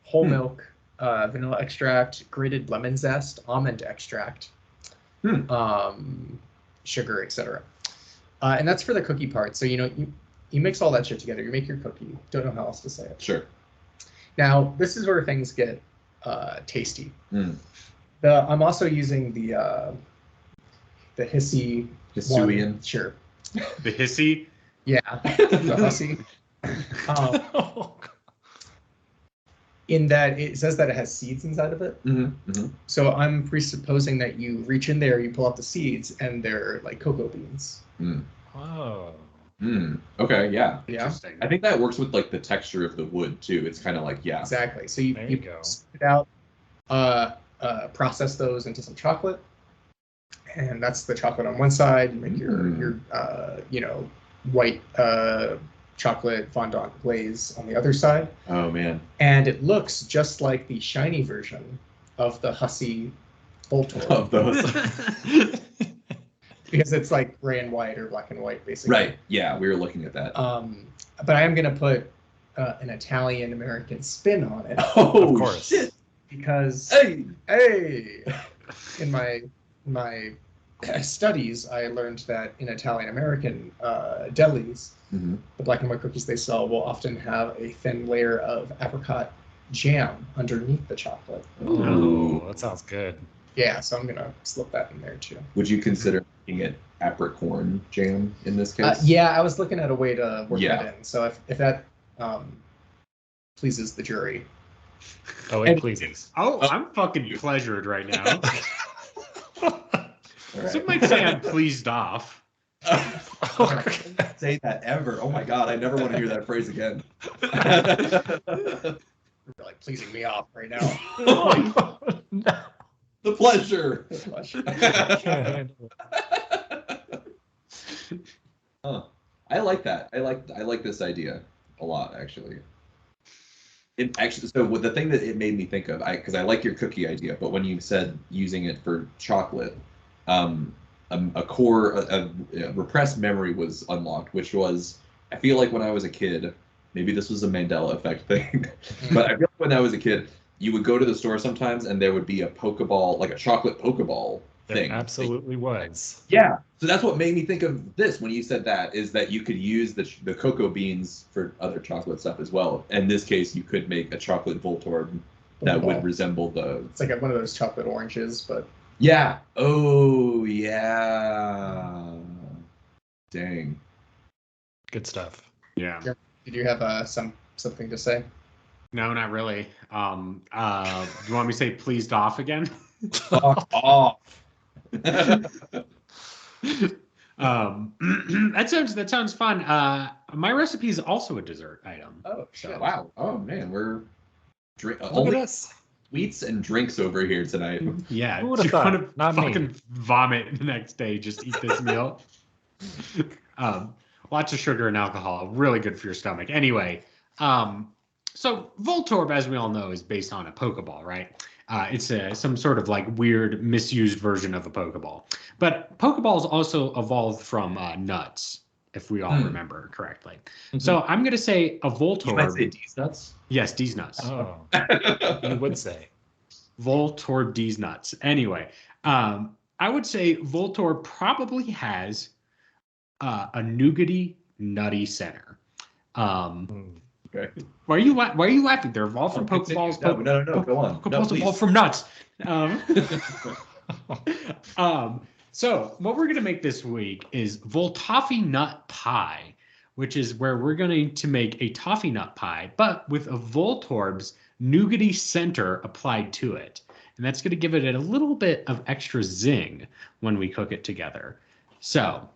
Speaker 3: whole milk, vanilla extract, grated lemon zest, almond extract, sugar, etc. And that's for the cookie part. So you mix all that shit together. You make your cookie. Don't know how else to say it.
Speaker 2: Sure.
Speaker 3: Now this is where things get tasty. I'm also using the hissy
Speaker 2: Hisuian.
Speaker 3: one. Sure.
Speaker 1: The hissy?
Speaker 3: Yeah, the hussy. In that it says that it has seeds inside of it. So I'm presupposing that you reach in there, you pull out the seeds, and they're like cocoa beans.
Speaker 4: Oh.
Speaker 2: Okay, yeah.
Speaker 1: Interesting.
Speaker 2: I think that works with like the texture of the wood too. It's kind of like, yeah.
Speaker 3: Exactly. So
Speaker 4: There you
Speaker 3: you
Speaker 4: go.
Speaker 3: spit it out, process those into some chocolate, and that's the chocolate on one side. You make your white chocolate fondant glaze on the other side.
Speaker 2: Oh man.
Speaker 3: And it looks just like the shiny version of the hussy Voltorb.
Speaker 2: Of those.
Speaker 3: Because it's like gray and white or black and white, basically.
Speaker 2: Right. Yeah, we were looking at that.
Speaker 3: But I am going to put an Italian-American spin on it.
Speaker 2: Oh,
Speaker 4: Of course.
Speaker 2: shit.
Speaker 3: Because,
Speaker 2: Hey.
Speaker 3: in my studies, I learned that in Italian-American delis, the black and white cookies they sell will often have a thin layer of apricot jam underneath the chocolate.
Speaker 2: Ooh.
Speaker 4: Oh, that sounds good.
Speaker 3: Yeah, so I'm going to slip that in there too.
Speaker 2: Would you consider making it apricorn jam in this case?
Speaker 3: Yeah, I was looking at a way to work
Speaker 2: Yeah.
Speaker 3: that in. So if that pleases the jury.
Speaker 4: Oh, it pleases.
Speaker 1: Oh, I'm fucking pleasured right now.
Speaker 2: All right.
Speaker 1: Some might say I'm pleased off.
Speaker 2: Say that ever. Oh my god, I never want to hear that phrase again.
Speaker 3: You're like pleasing me off right now.
Speaker 2: The pleasure.
Speaker 4: Can't handle it.
Speaker 2: I like that. I like this idea a lot, actually. It actually, so the thing that it made me think of, because I like your cookie idea, but when you said using it for chocolate, a repressed memory was unlocked, which was, I feel like when I was a kid, maybe this was a Mandela effect thing, but I feel like when I was a kid, you would go to the store sometimes and there would be a Pokeball, like a chocolate Pokeball thing.
Speaker 4: There absolutely was.
Speaker 2: Yeah. So that's what made me think of this when you said that, is that you could use the cocoa beans for other chocolate stuff as well. In this case, you could make a chocolate Voltorb that would resemble the...
Speaker 3: It's like one of those chocolate oranges, but...
Speaker 2: Yeah. Oh, yeah. Dang.
Speaker 4: Good stuff.
Speaker 1: Yeah.
Speaker 3: Did you have something to say?
Speaker 1: No, not really. Do you want me to say pleased off again?
Speaker 2: Off.
Speaker 1: That sounds fun. My recipe is also a dessert item.
Speaker 3: Oh, shit.
Speaker 2: Wow. Oh, man. We're
Speaker 4: Look at
Speaker 2: only
Speaker 4: us.
Speaker 2: sweets and drinks over here tonight.
Speaker 1: Yeah.
Speaker 4: Who would've
Speaker 1: do you want
Speaker 4: thought?
Speaker 1: to
Speaker 4: Not me.
Speaker 1: fucking vomit the next day? Just eat this meal. Lots of sugar and alcohol. Really good for your stomach. Anyway, so Voltorb, as we all know, is based on a Pokeball, right? It's some sort of like weird misused version of a Pokeball. But Pokeballs also evolved from nuts, if we all remember correctly. So I'm going to say a Voltorb.
Speaker 2: You might say D's nuts?
Speaker 1: Yes, D's nuts.
Speaker 4: Oh, you would say.
Speaker 1: Voltorb D's nuts. Anyway, I would say Voltorb probably has a nougaty, nutty center.
Speaker 2: Okay.
Speaker 1: Why are you laughing? They're evolved from Pokeballs.
Speaker 2: No, go on.
Speaker 1: Pokeballs evolved from nuts. So what we're gonna make this week is Voltoffee nut pie, which is where we're going to make a toffee nut pie, but with a Voltorb's nougaty center applied to it. And that's going to give it a little bit of extra zing when we cook it together. So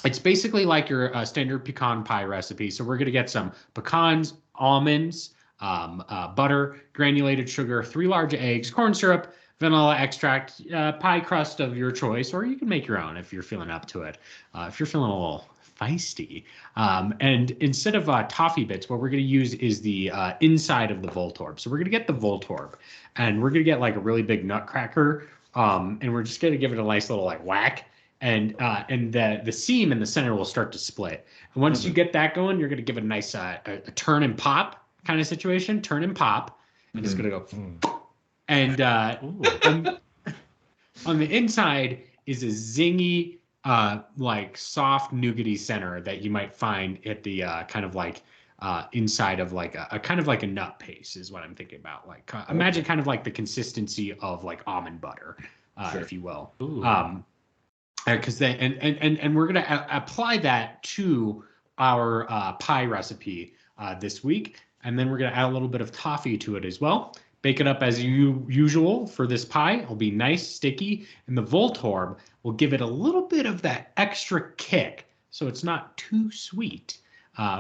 Speaker 1: it's basically like your standard pecan pie recipe. So we're going to get some pecans, almonds, butter, granulated sugar, 3 large eggs, corn syrup, vanilla extract, pie crust of your choice, or you can make your own if you're feeling up to it. If you're feeling a little feisty. And instead of toffee bits, what we're going to use is the inside of the Voltorb. So we're going to get the Voltorb, and we're going to get like a really big nutcracker, and we're just going to give it a nice little like whack, and the seam in the center will start to split. And once you get that going, you're going to give it a nice a turn and pop kind of situation, turn and pop, and it's going to go. And on the inside is a zingy, like soft nougaty center that you might find at the kind of like inside of like a kind of like a nut paste is what I'm thinking about. Like imagine kind of like the consistency of like almond butter, if you will. Because they and we're gonna apply that to our pie recipe this week, and then we're gonna add a little bit of toffee to it as well. Bake it up as usual for this pie. It'll be nice, sticky, and the Voltorb will give it a little bit of that extra kick, so it's not too sweet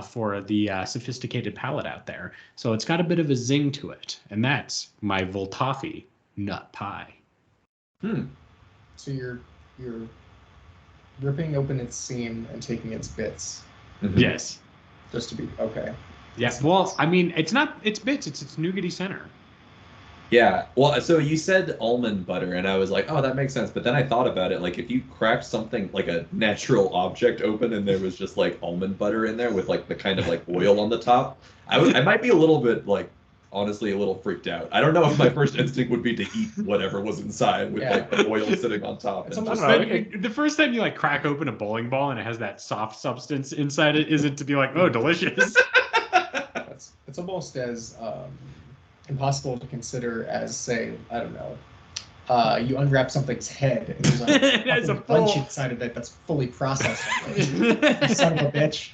Speaker 1: for the sophisticated palate out there. So it's got a bit of a zing to it, and that's my Voltoffee nut pie.
Speaker 3: So you're ripping open its seam and taking its bits.
Speaker 1: Yes.
Speaker 3: Just to be okay.
Speaker 1: Yeah. Well, I mean, it's not its bits; it's its nougaty center.
Speaker 2: Yeah, well, so you said almond butter, and I was like, oh, that makes sense. But then I thought about it, like if you cracked something like a natural object open and there was just like almond butter in there with like the kind of like oil on the top, I might be a little bit like, honestly, a little freaked out. I don't know if my first instinct would be to eat whatever was inside with like the oil sitting on top.
Speaker 3: It's
Speaker 2: And
Speaker 3: almost
Speaker 2: just,
Speaker 1: The first time you like crack open a bowling ball and it has that soft substance inside it isn't to be like, oh, delicious.
Speaker 3: It's almost as impossible to consider as, say, I don't know, you unwrap something's head and there's like
Speaker 1: There's a
Speaker 3: a bunch
Speaker 1: full-
Speaker 3: inside of it that's fully processed. You son of a bitch.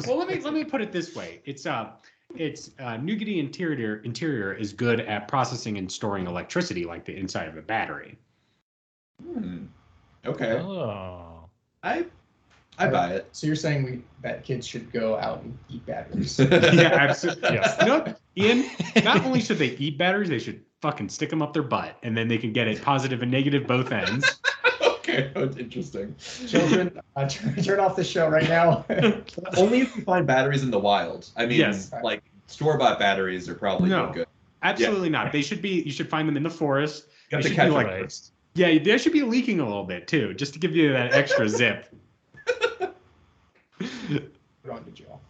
Speaker 1: Well, let me put it this way. It's nougaty interior is good at processing and storing electricity like the inside of a battery.
Speaker 2: okay,
Speaker 4: Oh.
Speaker 2: I buy it.
Speaker 3: So you're saying that kids should go out and eat batteries?
Speaker 1: Yeah, absolutely.
Speaker 4: Yes.
Speaker 1: You know what, Ian? Not only should they eat batteries, they should fucking stick them up their butt, and then they can get it positive and negative both ends.
Speaker 2: Okay, that's interesting.
Speaker 3: Children, turn off the show right now.
Speaker 2: Only if you find batteries in the wild. I mean,
Speaker 1: Yes.
Speaker 2: like store-bought batteries are probably
Speaker 1: No.
Speaker 2: no good.
Speaker 1: Absolutely not. They should be. You should find them in the forest.
Speaker 2: You have
Speaker 1: They
Speaker 2: to
Speaker 1: should
Speaker 2: catch
Speaker 1: be
Speaker 2: them
Speaker 1: like-
Speaker 2: first.
Speaker 1: Yeah, they should be leaking a little bit too, just to give you that extra zip.
Speaker 3: Going to jail.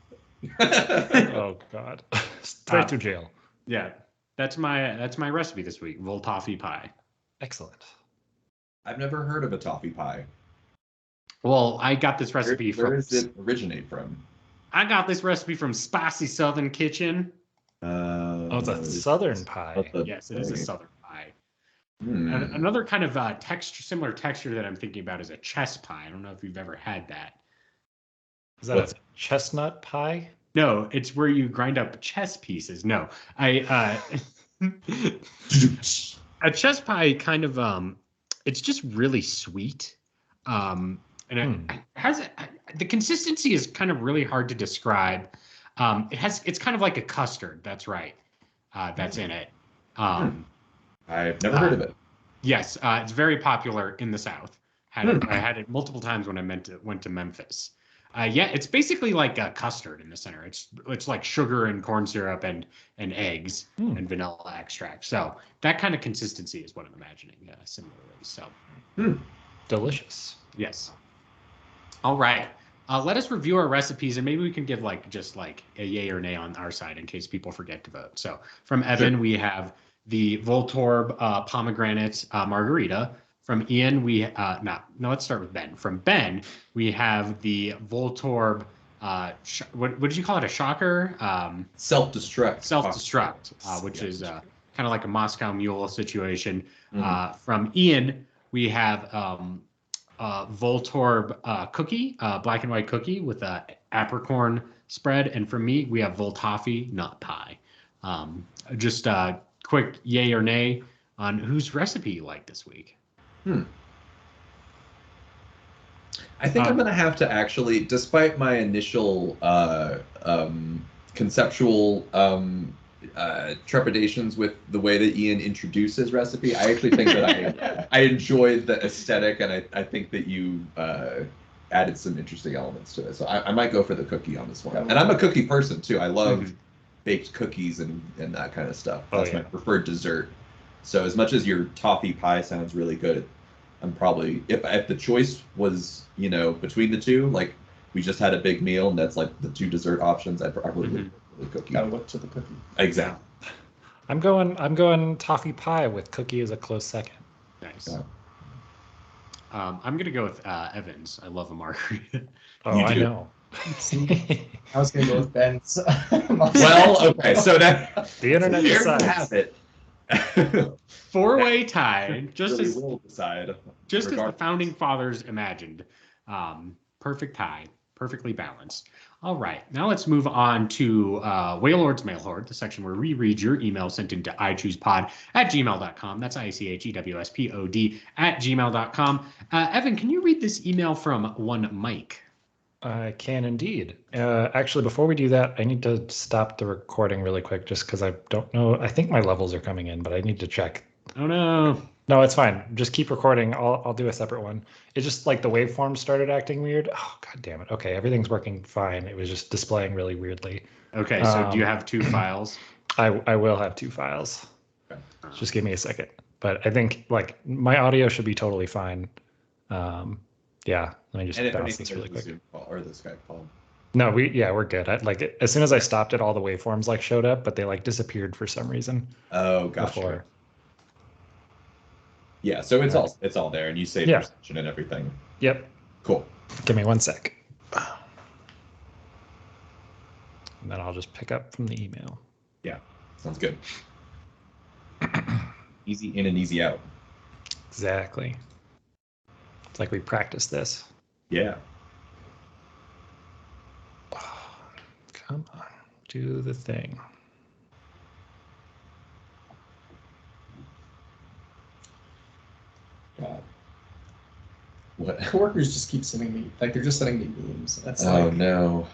Speaker 4: Oh God. Straight to jail.
Speaker 1: Yeah, that's my recipe this week. Voltoffee pie.
Speaker 4: Excellent.
Speaker 2: I've never heard of a toffee pie.
Speaker 1: Well, I got this recipe
Speaker 2: Where
Speaker 1: from.
Speaker 2: does it originate from?
Speaker 1: I got this recipe from Spicy Southern Kitchen.
Speaker 4: Oh, it's a southern pie.
Speaker 1: Yes, it is a southern pie.
Speaker 2: Hmm.
Speaker 1: And another kind of similar texture that I'm thinking about is a chess pie. I don't know if you've ever had that.
Speaker 4: Is that a chestnut pie?
Speaker 1: No, it's where you grind up chess pieces. No, a chess pie kind of it's just really sweet, and it has the consistency is kind of really hard to describe. It's kind of like a custard. That's right. That's in it.
Speaker 2: I've never heard of it.
Speaker 1: Yes, it's very popular in the South. I had it multiple times when I went to Memphis. Yeah, it's basically like a custard in the center. It's like sugar and corn syrup and eggs and vanilla extract. So that kind of consistency is what I'm imagining similarly. So
Speaker 4: Delicious.
Speaker 1: yes. All right. Let us review our recipes, and maybe we can give just like a yay or nay on our side in case people forget to vote. So from Evan, we have the Voltorb pomegranate margarita. From Ian, let's start with Ben. From Ben, we have the Voltorb. What did you call it? A shocker?
Speaker 2: Self-destruct.
Speaker 1: Self-destruct, which is kind of like a Moscow Mule situation. From Ian, we have Voltorb cookie, black and white cookie with a apricorn spread. And for me, we have Voltoffee nut pie. Just quick yay or nay on whose recipe you like this week.
Speaker 2: I think I'm going to have to actually, despite my initial conceptual trepidations with the way that Ian introduced his recipe, I actually think that I enjoyed the aesthetic, and I think that you added some interesting elements to it. So I might go for the cookie on this one. And I'm a cookie person, too. I love baked cookies and that kind of stuff. That's my preferred dessert. So as much as your toffee pie sounds really good, I'm probably, if the choice was, between the two, like we just had a big meal and that's like the two dessert options, I'd probably look for the cookie.
Speaker 3: Gotta look to the cookie.
Speaker 2: Exactly.
Speaker 4: I'm going toffee pie with cookie as a close second.
Speaker 1: Nice. Yeah. I'm gonna go with Evans. I love a margarita.
Speaker 4: Oh, I know.
Speaker 3: I was gonna go with Ben's.
Speaker 2: Well, okay, so that
Speaker 4: the internet decides.
Speaker 2: Have it.
Speaker 1: Four-way tie, just
Speaker 2: really
Speaker 1: as
Speaker 2: will decide.
Speaker 1: Just as the founding fathers imagined. Perfect tie, perfectly balanced. All right, now let's move on to Wailord's Mail Horde, the section where we read your email sent into ichoosepod@gmail.com. That's ICHEWSPOD@gmail.com. Evan, can you read this email from one Mike?
Speaker 4: I can indeed. Actually, before we do that, I need to stop the recording really quick just because I don't know. I think my levels are coming in, but I need to check.
Speaker 1: Oh, no.
Speaker 4: No, it's fine. Just keep recording. I'll do a separate one. It's just like the waveform started acting weird. Oh, God damn it. Okay, everything's working fine. It was just displaying really weirdly.
Speaker 1: Okay, so do you have two files?
Speaker 4: I will have two files. Okay. Just give me a second. But I think like my audio should be totally fine. Yeah, let me just bounce this really quick.
Speaker 2: Or the Skype call.
Speaker 4: No, we're good. As soon as I stopped it, all the waveforms like showed up, but they like disappeared for some reason.
Speaker 2: Oh, gotcha. Before. Yeah, so it's all there, and you saved your session and everything.
Speaker 4: Yep.
Speaker 2: Cool.
Speaker 4: Give me 1 sec. And then I'll just pick up from the email.
Speaker 2: Yeah, sounds good. Easy in and easy out.
Speaker 4: Exactly. It's like we practiced this.
Speaker 2: Yeah.
Speaker 4: Come on, do the thing.
Speaker 3: God.
Speaker 2: What?
Speaker 3: Coworkers just keep sending me, they're just sending me memes. That's
Speaker 2: no.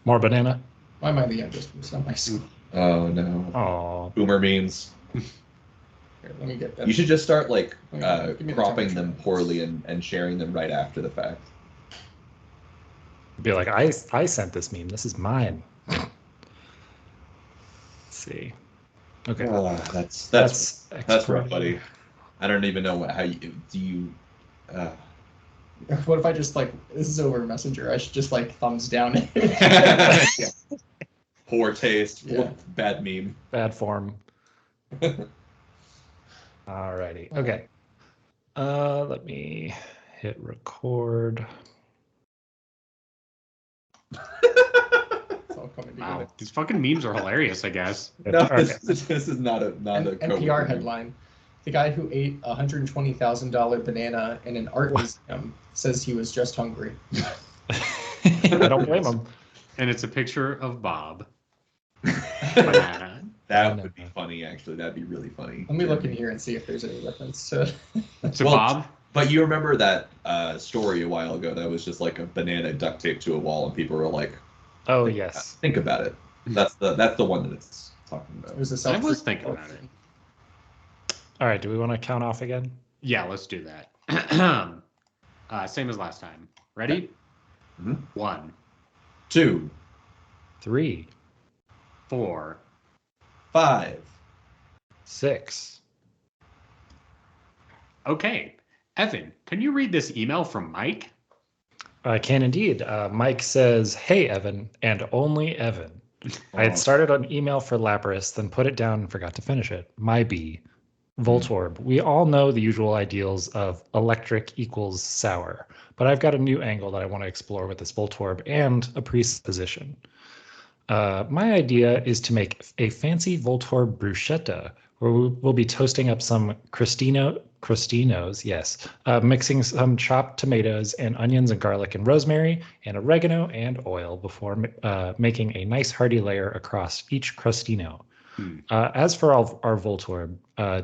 Speaker 4: More banana?
Speaker 3: Why am I the youngest person on my school?
Speaker 2: Oh no.
Speaker 4: Oh.
Speaker 2: Boomer memes.
Speaker 3: Here, let me get that.
Speaker 2: You should just start cropping them poorly and sharing them right after the fact.
Speaker 4: Be like, I sent this meme. This is mine. Let's see. Okay.
Speaker 2: That's rough, buddy. I don't even know how you do you.
Speaker 3: What if I just this is over Messenger? I should just thumbs down it.
Speaker 2: Yeah. Poor taste.
Speaker 3: Yeah.
Speaker 2: Bad meme.
Speaker 4: Bad form. Alrighty. Okay. Let me hit record.
Speaker 3: It's all coming together.
Speaker 1: Wow, these fucking memes are hilarious, I guess.
Speaker 2: No, okay. This is not a
Speaker 3: NPR headline. The guy who ate a $120,000 banana in an art museum says he was just hungry.
Speaker 4: I don't blame him.
Speaker 1: And it's a picture of Bob. Banana.
Speaker 2: That would be funny, actually. That'd be really funny.
Speaker 3: Let me look in here and see if there's any reference to
Speaker 1: Bob.
Speaker 2: But you remember that story a while ago that was just like a banana duct taped to a wall, and people were like,
Speaker 4: "Oh yes,
Speaker 2: think about it." That's the one that it's talking about.
Speaker 1: I was thinking about it.
Speaker 4: All right, do we want to count off again?
Speaker 1: Yeah, let's do that. Same as last time. Ready?
Speaker 2: Mm-hmm.
Speaker 1: 1,
Speaker 2: 2,
Speaker 4: 3,
Speaker 1: 4,
Speaker 2: 5,
Speaker 4: 6.
Speaker 1: Okay. Evan, can you read this email from Mike?
Speaker 4: I can indeed. Mike says, "Hey, Evan, and only Evan. I had started an email for Lapras, then put it down and forgot to finish it. My B. Voltorb. We all know the usual ideals of electric equals sour, but I've got a new angle that I want to explore with this Voltorb and a presupposition. My idea is to make a fancy Voltorb bruschetta, where we'll be toasting up some crostinos, yes, mixing some chopped tomatoes and onions and garlic and rosemary and oregano and oil before making a nice hearty layer across each crostino. As for our Voltorb,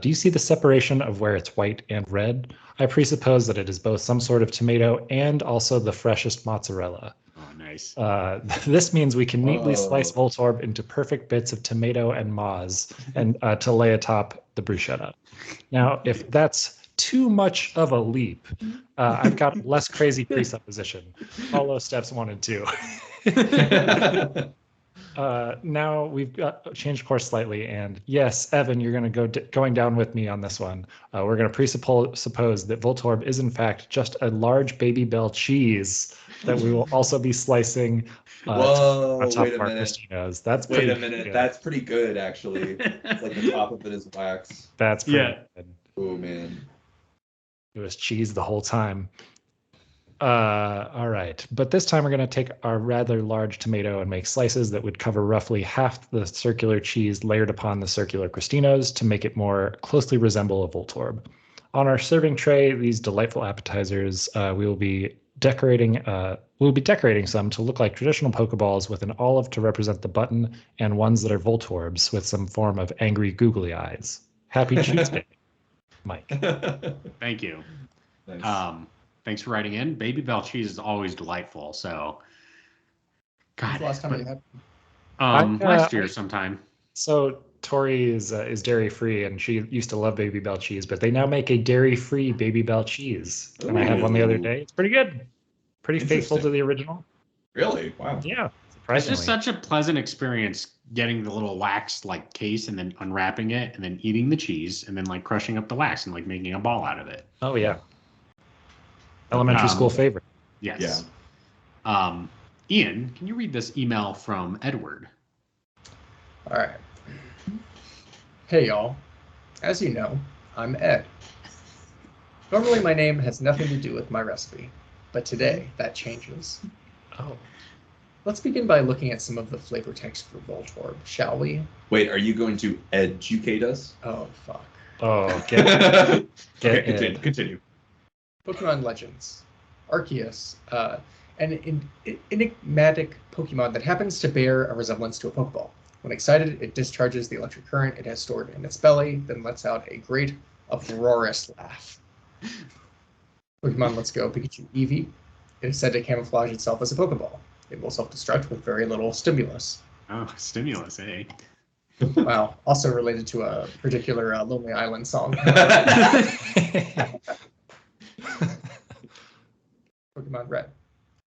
Speaker 4: do you see the separation of where it's white and red? I presuppose that it is both some sort of tomato and also the freshest mozzarella.
Speaker 1: Oh, nice.
Speaker 4: This means we can neatly slice Voltorb into perfect bits of tomato and moz and to lay atop the bruschetta. Now, if that's too much of a leap, I've got less crazy presupposition. Follow steps 1 and 2. Now we've changed course slightly, and yes, Evan, you're going to going down with me on this one. We're going to presuppose that Voltorb is in fact just a large Baby Bell cheese that we will also be slicing on top of our Cristinos.
Speaker 2: Wait a minute, good. That's pretty good actually. It's like the top of it is wax.
Speaker 4: That's pretty good.
Speaker 2: Oh man,
Speaker 4: it was cheese the whole time. All right, but this time we're going to take our rather large tomato and make slices that would cover roughly half the circular cheese layered upon the circular Cristinos to make it more closely resemble a Voltorb. On our serving tray, these delightful appetizers, we will be decorating some to look like traditional Pokeballs with an olive to represent the button and ones that are Voltorbs with some form of angry googly eyes. Happy Tuesday, Mike.
Speaker 1: Thank you.
Speaker 2: Nice.
Speaker 1: Thanks for writing in. Baby Bell cheese is always delightful. So, God,
Speaker 3: last time you had?
Speaker 1: last year sometime.
Speaker 4: So Tori is dairy free, and she used to love Baby Bell cheese, but they now make a dairy free Baby Bell cheese, and I had one the other day. It's pretty good, pretty faithful to the original.
Speaker 2: Really? Wow.
Speaker 4: Yeah,
Speaker 1: it's just such a pleasant experience getting the little wax like case and then unwrapping it and then eating the cheese and then like crushing up the wax and like making a ball out of it.
Speaker 4: Oh yeah. Elementary school favorite.
Speaker 1: Yes. Yeah. Ian, can you read this email from Edward?
Speaker 3: All right. Hey, y'all. As you know, I'm Ed. Normally, my name has nothing to do with my recipe, but today that changes.
Speaker 4: Oh.
Speaker 3: Let's begin by looking at some of the flavor text for Voltorb, shall we?
Speaker 2: Wait, are you going to educate us?
Speaker 3: Oh, fuck.
Speaker 4: Oh,
Speaker 2: okay, continue.
Speaker 3: Pokemon Legends. Arceus, an enigmatic Pokemon that happens to bear a resemblance to a Pokeball. When excited, it discharges the electric current it has stored in its belly, then lets out a great, uproarious laugh. Pokemon Let's Go Pikachu Eevee. It is said to camouflage itself as a Pokeball. It will self-destruct with very little stimulus.
Speaker 1: Oh, stimulus, eh?
Speaker 3: Wow. Also related to a particular Lonely Island song. Pokemon Red.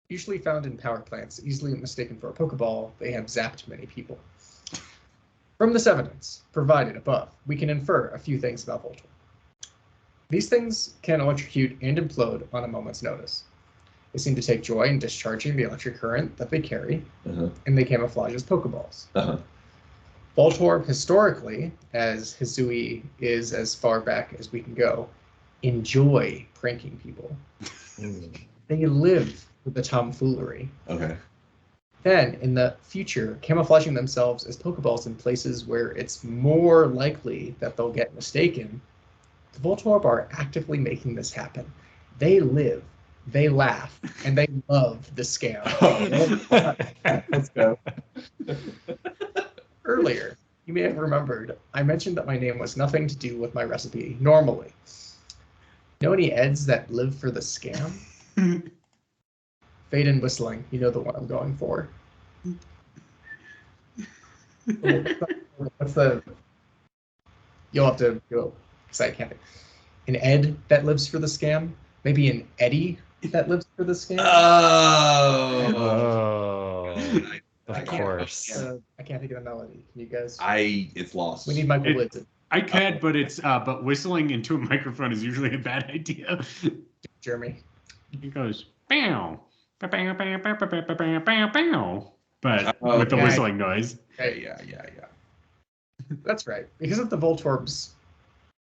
Speaker 3: Usually found in power plants, easily mistaken for a Pokeball, they have zapped many people. From this evidence, provided above, we can infer a few things about Voltorb. These things can electrocute and implode on a moment's notice. They seem to take joy in discharging the electric current that they carry, and they camouflage as Pokeballs. Voltorb, historically, as Hisui is as far back as we can go, enjoy pranking people. They live with the tomfoolery.
Speaker 2: Okay.
Speaker 3: Then, in the future, camouflaging themselves as Pokeballs in places where it's more likely that they'll get mistaken, the Voltorb are actively making this happen. They live, they laugh, and they love the scam.
Speaker 2: Let's go.
Speaker 3: Earlier, you may have remembered, I mentioned that my name was nothing to do with my recipe normally. Know any Eds that live for the scam? Fade and whistling, you know the one I'm going for. What's the... You'll have to go, because I can't think. An Ed that lives for the scam? Maybe an Eddie that lives for the scam?
Speaker 4: Oh. Of course.
Speaker 3: I can't think of the melody. Can you guys?
Speaker 2: It's lost.
Speaker 3: We need Michael Wood.
Speaker 1: I could, but it's but whistling into a microphone is usually a bad idea.
Speaker 3: Jeremy.
Speaker 1: It goes bow, bow, bow, bow, bow, bow, bow, bow, bow. but
Speaker 2: Oh,
Speaker 1: with the
Speaker 3: yeah.
Speaker 1: whistling noise.
Speaker 2: Yeah.
Speaker 3: That's right. Because of the Voltorb's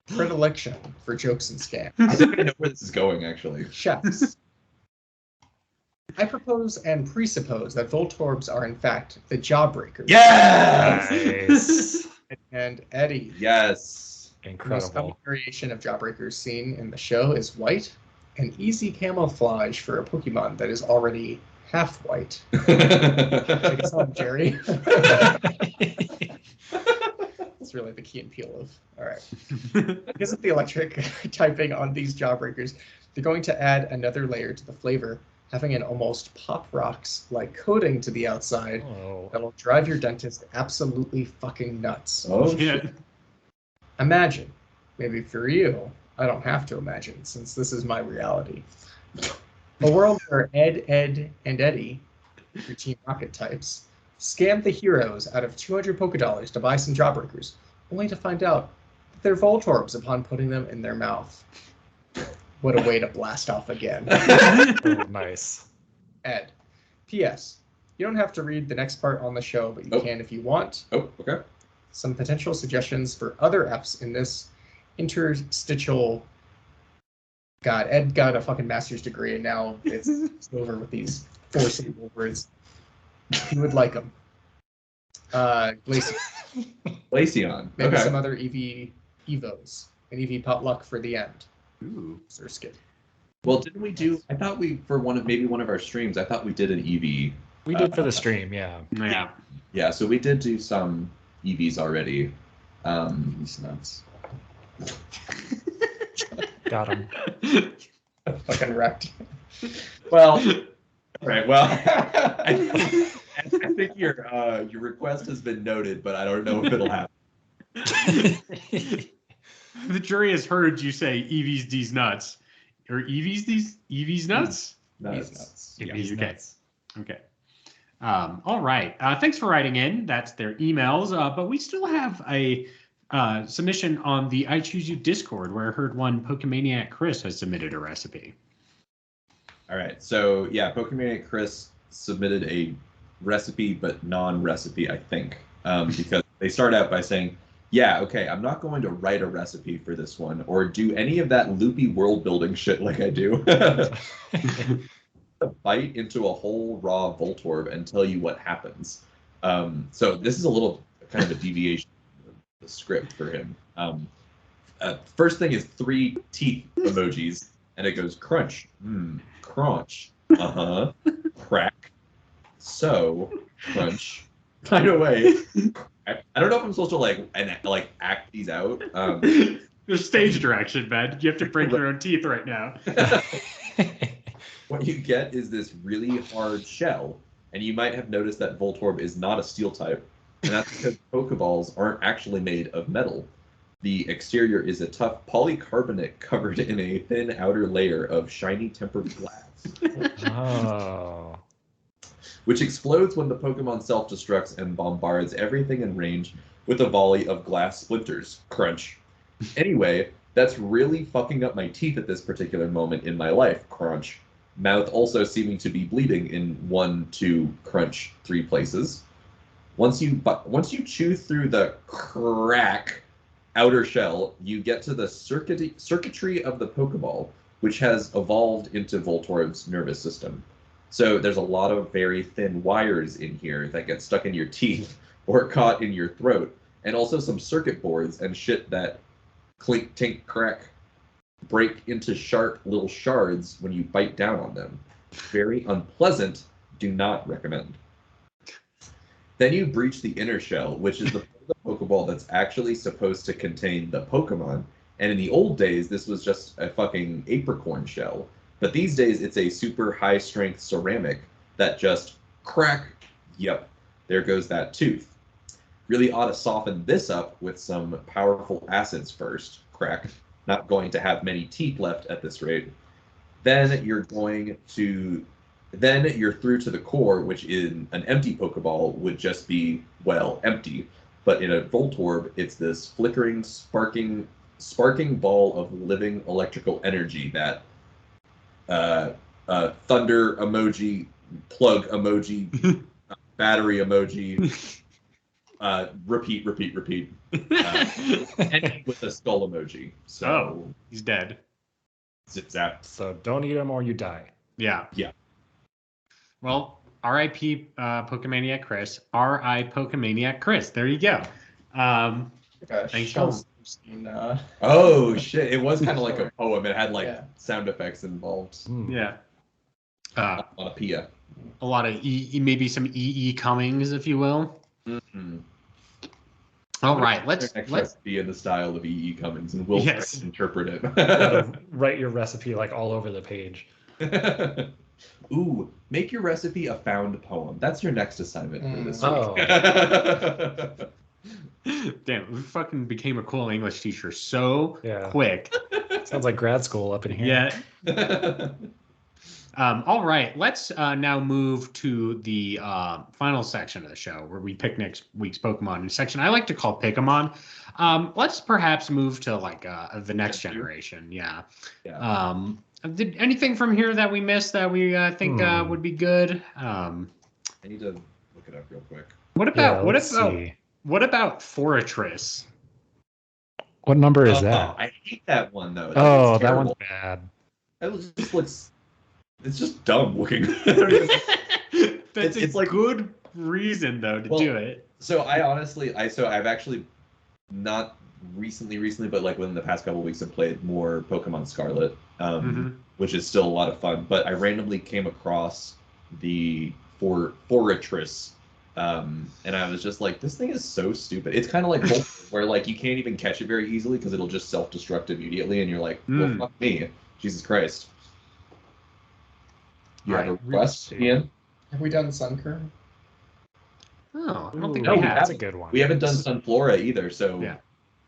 Speaker 3: predilection for jokes and scams.
Speaker 2: I think I know where this is going, actually.
Speaker 3: Chefs. I propose and presuppose that Voltorbs are in fact the Jawbreakers.
Speaker 2: Yes!
Speaker 4: Nice.
Speaker 3: And Eddie.
Speaker 2: Yes.
Speaker 3: The most common
Speaker 4: Incredible.
Speaker 3: variation of Jawbreakers seen in the show is white, an easy camouflage for a Pokemon that is already half white. Like it's not Jerry. It's really the key and peel of. All right. Because of the electric typing on these Jawbreakers, they're going to add another layer to the flavor, having an almost Pop Rocks like coating to the outside
Speaker 4: Oh.
Speaker 3: that'll drive your dentist absolutely fucking nuts.
Speaker 2: Oh,
Speaker 1: Shit.
Speaker 3: Imagine, maybe for you, I don't have to imagine since this is my reality. A world where Ed, and Eddie, your Team Rocket types, scam the heroes out of 200 Pokédollars to buy some Jawbreakers, only to find out that they're Voltorbs upon putting them in their mouth. What a way to blast off again.
Speaker 4: Oh, nice.
Speaker 3: Ed. P.S. You don't have to read the next part on the show, but you can if you want.
Speaker 2: Oh, okay.
Speaker 3: Some potential suggestions for other Fs in this interstitial. God, Ed got a fucking master's degree, and now it's over with these 4-syllable words. You would like them. Glaceon.
Speaker 2: Glaceon.
Speaker 3: Maybe
Speaker 2: Okay.
Speaker 3: some other EVos. An EV potluck for the end.
Speaker 1: Ooh.
Speaker 3: Zerskid.
Speaker 2: Well, didn't we do? I thought we for one of our streams. I thought we did an EV.
Speaker 4: We did for the stream, yeah.
Speaker 1: Yeah.
Speaker 2: Yeah, so we did do some EVs already.
Speaker 3: These nuts.
Speaker 4: Got him.
Speaker 3: Fucking wrecked.
Speaker 2: Well, right. Well, I think your request has been noted, but I don't know if it'll happen.
Speaker 1: The jury has heard you say Eevees these nuts. Or Eevees nuts?
Speaker 2: Nuts.
Speaker 3: Nuts.
Speaker 1: Yeah,
Speaker 4: These
Speaker 1: okay.
Speaker 4: nuts.
Speaker 1: Okay. All right. Thanks for writing in. That's their emails. But we still have a submission on the I Choose You Discord where I heard one Pokemaniac Chris has submitted a recipe.
Speaker 2: All right. So yeah, Pokemaniac Chris submitted a recipe, but non-recipe, I think, because they start out by saying, "Yeah, okay, I'm not going to write a recipe for this one or do any of that loopy world building shit like I do." Bite into a whole raw Voltorb and tell you what happens. So this is a little kind of a deviation of the script for him. First thing is 3 teeth emojis, and it goes crunch, crunch, crack, so crunch. By the way, I don't know if I'm supposed to like act these out.
Speaker 1: There's stage direction, man. You have to break your own teeth right now.
Speaker 2: What you get is this really hard shell, and you might have noticed that Voltorb is not a steel type, and that's because Pokeballs aren't actually made of metal. The exterior is a tough polycarbonate covered in a thin outer layer of shiny tempered glass,
Speaker 4: Oh.
Speaker 2: which explodes when the Pokemon self-destructs and bombards everything in range with a volley of glass splinters. Crunch. Anyway, that's really fucking up my teeth at this particular moment in my life. Crunch. Mouth also seeming to be bleeding in 1, 2, crunch 3 places. Once you chew through the crack outer shell, you get to the circuitry of the Pokeball, which has evolved into Voltorb's nervous system. So there's a lot of very thin wires in here that get stuck in your teeth or caught in your throat, and also some circuit boards and shit that clink, tink, crack, break into sharp little shards when you bite down on them. Very unpleasant. Do not recommend. Then you breach the inner shell, which is the Pokeball that's actually supposed to contain the Pokemon. And in the old days, this was just a fucking apricorn shell. But these days, it's a super high-strength ceramic that just crack. Yep, there goes that tooth. Really ought to soften this up with some powerful acids first. Crack. Not going to have many teeth left at this rate. Then you're through to the core, which in an empty Pokeball would just be, well, empty. But in a Voltorb, it's this flickering, sparking ball of living electrical energy that thunder emoji, plug emoji, battery emoji. Repeat. Ending with a skull emoji. So
Speaker 1: he's dead.
Speaker 2: Zip zap.
Speaker 4: So don't eat them or you die.
Speaker 1: Yeah.
Speaker 2: Yeah.
Speaker 1: Well, R.I.P. Pokemaniac Chris. R.I. Pokemaniac Chris. There you go. Thanks, Tom.
Speaker 2: Oh shit! It was kind of like a poem. It had like sound effects involved.
Speaker 1: Yeah.
Speaker 2: Onomatopoeia.
Speaker 1: A lot of maybe some E.E. Cummings, if you will.
Speaker 2: Mm-hmm.
Speaker 1: All right, let's
Speaker 2: be in the style of E.E. Cummings, and we'll interpret
Speaker 4: it. Write your recipe like all over the page.
Speaker 2: Ooh, make your recipe a found poem. That's your next assignment for this week.
Speaker 1: Damn, we fucking became a cool English teacher so quick.
Speaker 4: Sounds like grad school up in here.
Speaker 1: Yeah. All right, let's now move to the final section of the show where we pick next week's Pokemon section. I like to call Pick-a-mon. Let's perhaps move to like the next generation. Yeah. Did anything from here that we missed that we think would be good? I
Speaker 2: need to look it up real quick.
Speaker 1: What about Fortress?
Speaker 4: What number is that?
Speaker 2: I hate that one though.
Speaker 4: That one's bad.
Speaker 2: It just looks. It's just dumb looking.
Speaker 1: It's like good reason though to do it.
Speaker 2: So I've actually not recently, but like within the past couple of weeks, I've played more Pokemon Scarlet, which is still a lot of fun. But I randomly came across the Fortress, and I was just like, this thing is so stupid. It's kind of like Voltorb, where like you can't even catch it very easily because it'll just self-destruct immediately, and you're like, well, fuck me, Jesus Christ. You have a request, Ian?
Speaker 3: Have we done Sunkern?
Speaker 1: Oh, I don't think
Speaker 4: we
Speaker 1: have.
Speaker 4: That's a good one.
Speaker 2: We haven't done Sunflora either, so
Speaker 1: yeah.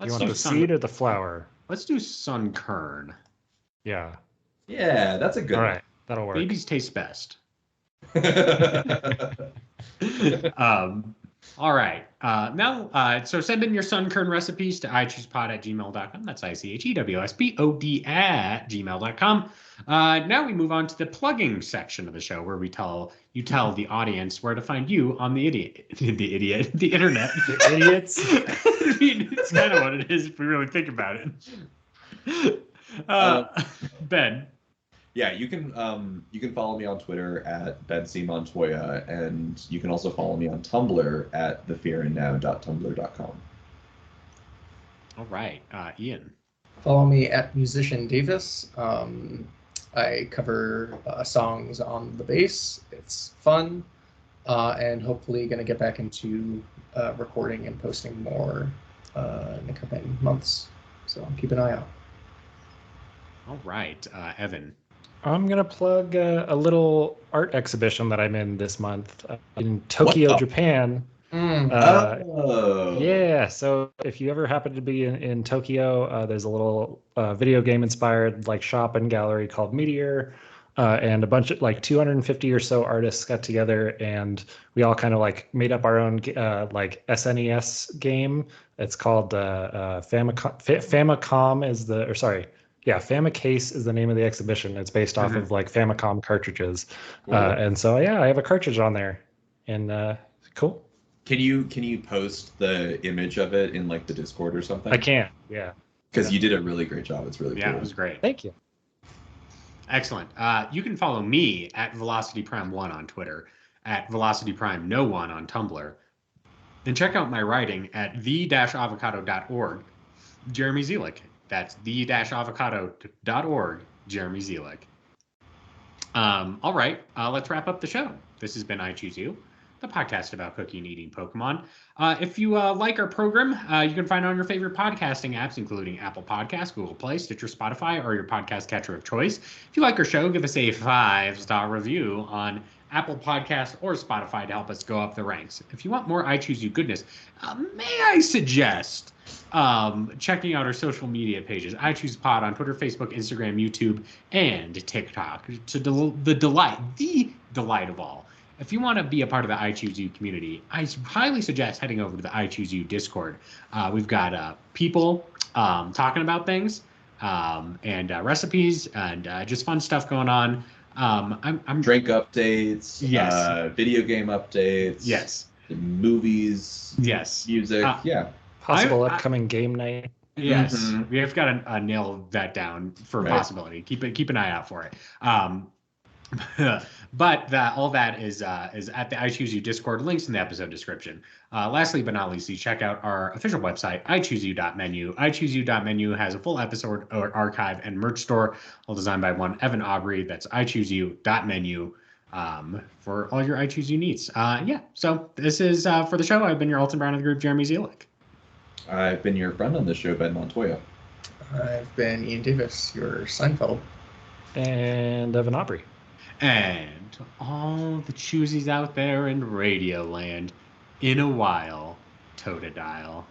Speaker 4: You want the seed or the flower?
Speaker 1: Let's do Sunkern.
Speaker 4: Yeah.
Speaker 2: Yeah, that's a good
Speaker 4: one. All right, that'll work.
Speaker 1: Babies taste best. All right. Now, so send in your Sunkern recipes to ichoosepod@gmail.com. That's ICHEWSPOD@gmail.com. Now we move on to the plugging section of the show where you tell the audience where to find you on the internet. The internet.
Speaker 4: The idiots.
Speaker 1: I mean, it's kind of what it is if we really think about it. Ben.
Speaker 2: Yeah, you can follow me on Twitter at Ben C. Montoya, and you can also follow me on Tumblr at thefearandnow.tumblr.com.
Speaker 1: All right, Ian.
Speaker 3: Follow me at Musician Davis. I cover songs on the bass. It's fun, and hopefully going to get back into recording and posting more in the coming months. So keep an eye out.
Speaker 1: All right, Evan.
Speaker 4: I'm going to plug a little art exhibition that I'm in this month in Tokyo, Japan. Yeah, so if you ever happen to be in Tokyo, there's a little video game inspired like shop and gallery called Meteor, and a bunch of like 250 or so artists got together, and we all kind of like made up our own like SNES game. It's called Famicom is the, or sorry. Yeah, Famicase is the name of the exhibition. It's based off of like Famicom cartridges, and so yeah, I have a cartridge on there, and cool.
Speaker 2: Can you post the image of it in like the Discord or something?
Speaker 4: I can, yeah.
Speaker 2: Because you did a really great job. It's really cool.
Speaker 1: Yeah, it was great.
Speaker 4: Thank you.
Speaker 1: Excellent. You can follow me at VelocityPrime1 on Twitter, at VelocityPrime1 on Tumblr, and check out my writing at the-avocado.org. Jeremy Zelick. That's the-avocado.org, Jeremy Zelick. All right, let's wrap up the show. This has been I Choose You, the podcast about cooking and eating Pokemon. If you like our program, you can find it on your favorite podcasting apps, including Apple Podcasts, Google Play, Stitcher, Spotify, or your podcast catcher of choice. If you like our show, give us a 5-star review on Apple Podcasts or Spotify to help us go up the ranks. If you want more I Choose You goodness, may I suggest checking out our social media pages, I Choose Pod on Twitter, Facebook, Instagram, YouTube, and TikTok, to the delight of all. If you want to be a part of the I Choose You community, I highly suggest heading over to the I Choose You Discord. We've got people talking about things and recipes and just fun stuff going on. I'm
Speaker 2: Drink updates.
Speaker 1: Yes.
Speaker 2: Video game updates.
Speaker 1: Yes.
Speaker 2: Movies.
Speaker 1: Yes.
Speaker 2: Music. Yeah.
Speaker 4: Possible
Speaker 1: I-
Speaker 4: upcoming game night.
Speaker 1: Yes,
Speaker 2: Mhm.
Speaker 1: we have got to nail that down for
Speaker 2: Right.
Speaker 1: possibility. Keep an eye out for it. But all that is at the I Choose You Discord. Links in the episode description. Lastly, but not least, check out our official website, ichooseyou.menu. ichooseyou.menu has a full episode archive and merch store, all designed by one Evan Aubrey. That's ichooseyou.menu for all your I Choose You needs. So this is for the show. I've been your Alton Brown of the group, Jeremy Zielik.
Speaker 2: I've been your friend on this show, Ben Montoya.
Speaker 3: I've been Ian Davis, your Seinfeld.
Speaker 4: And Evan Aubrey.
Speaker 1: And all the choosies out there in Radio Land, in a while, Totodile.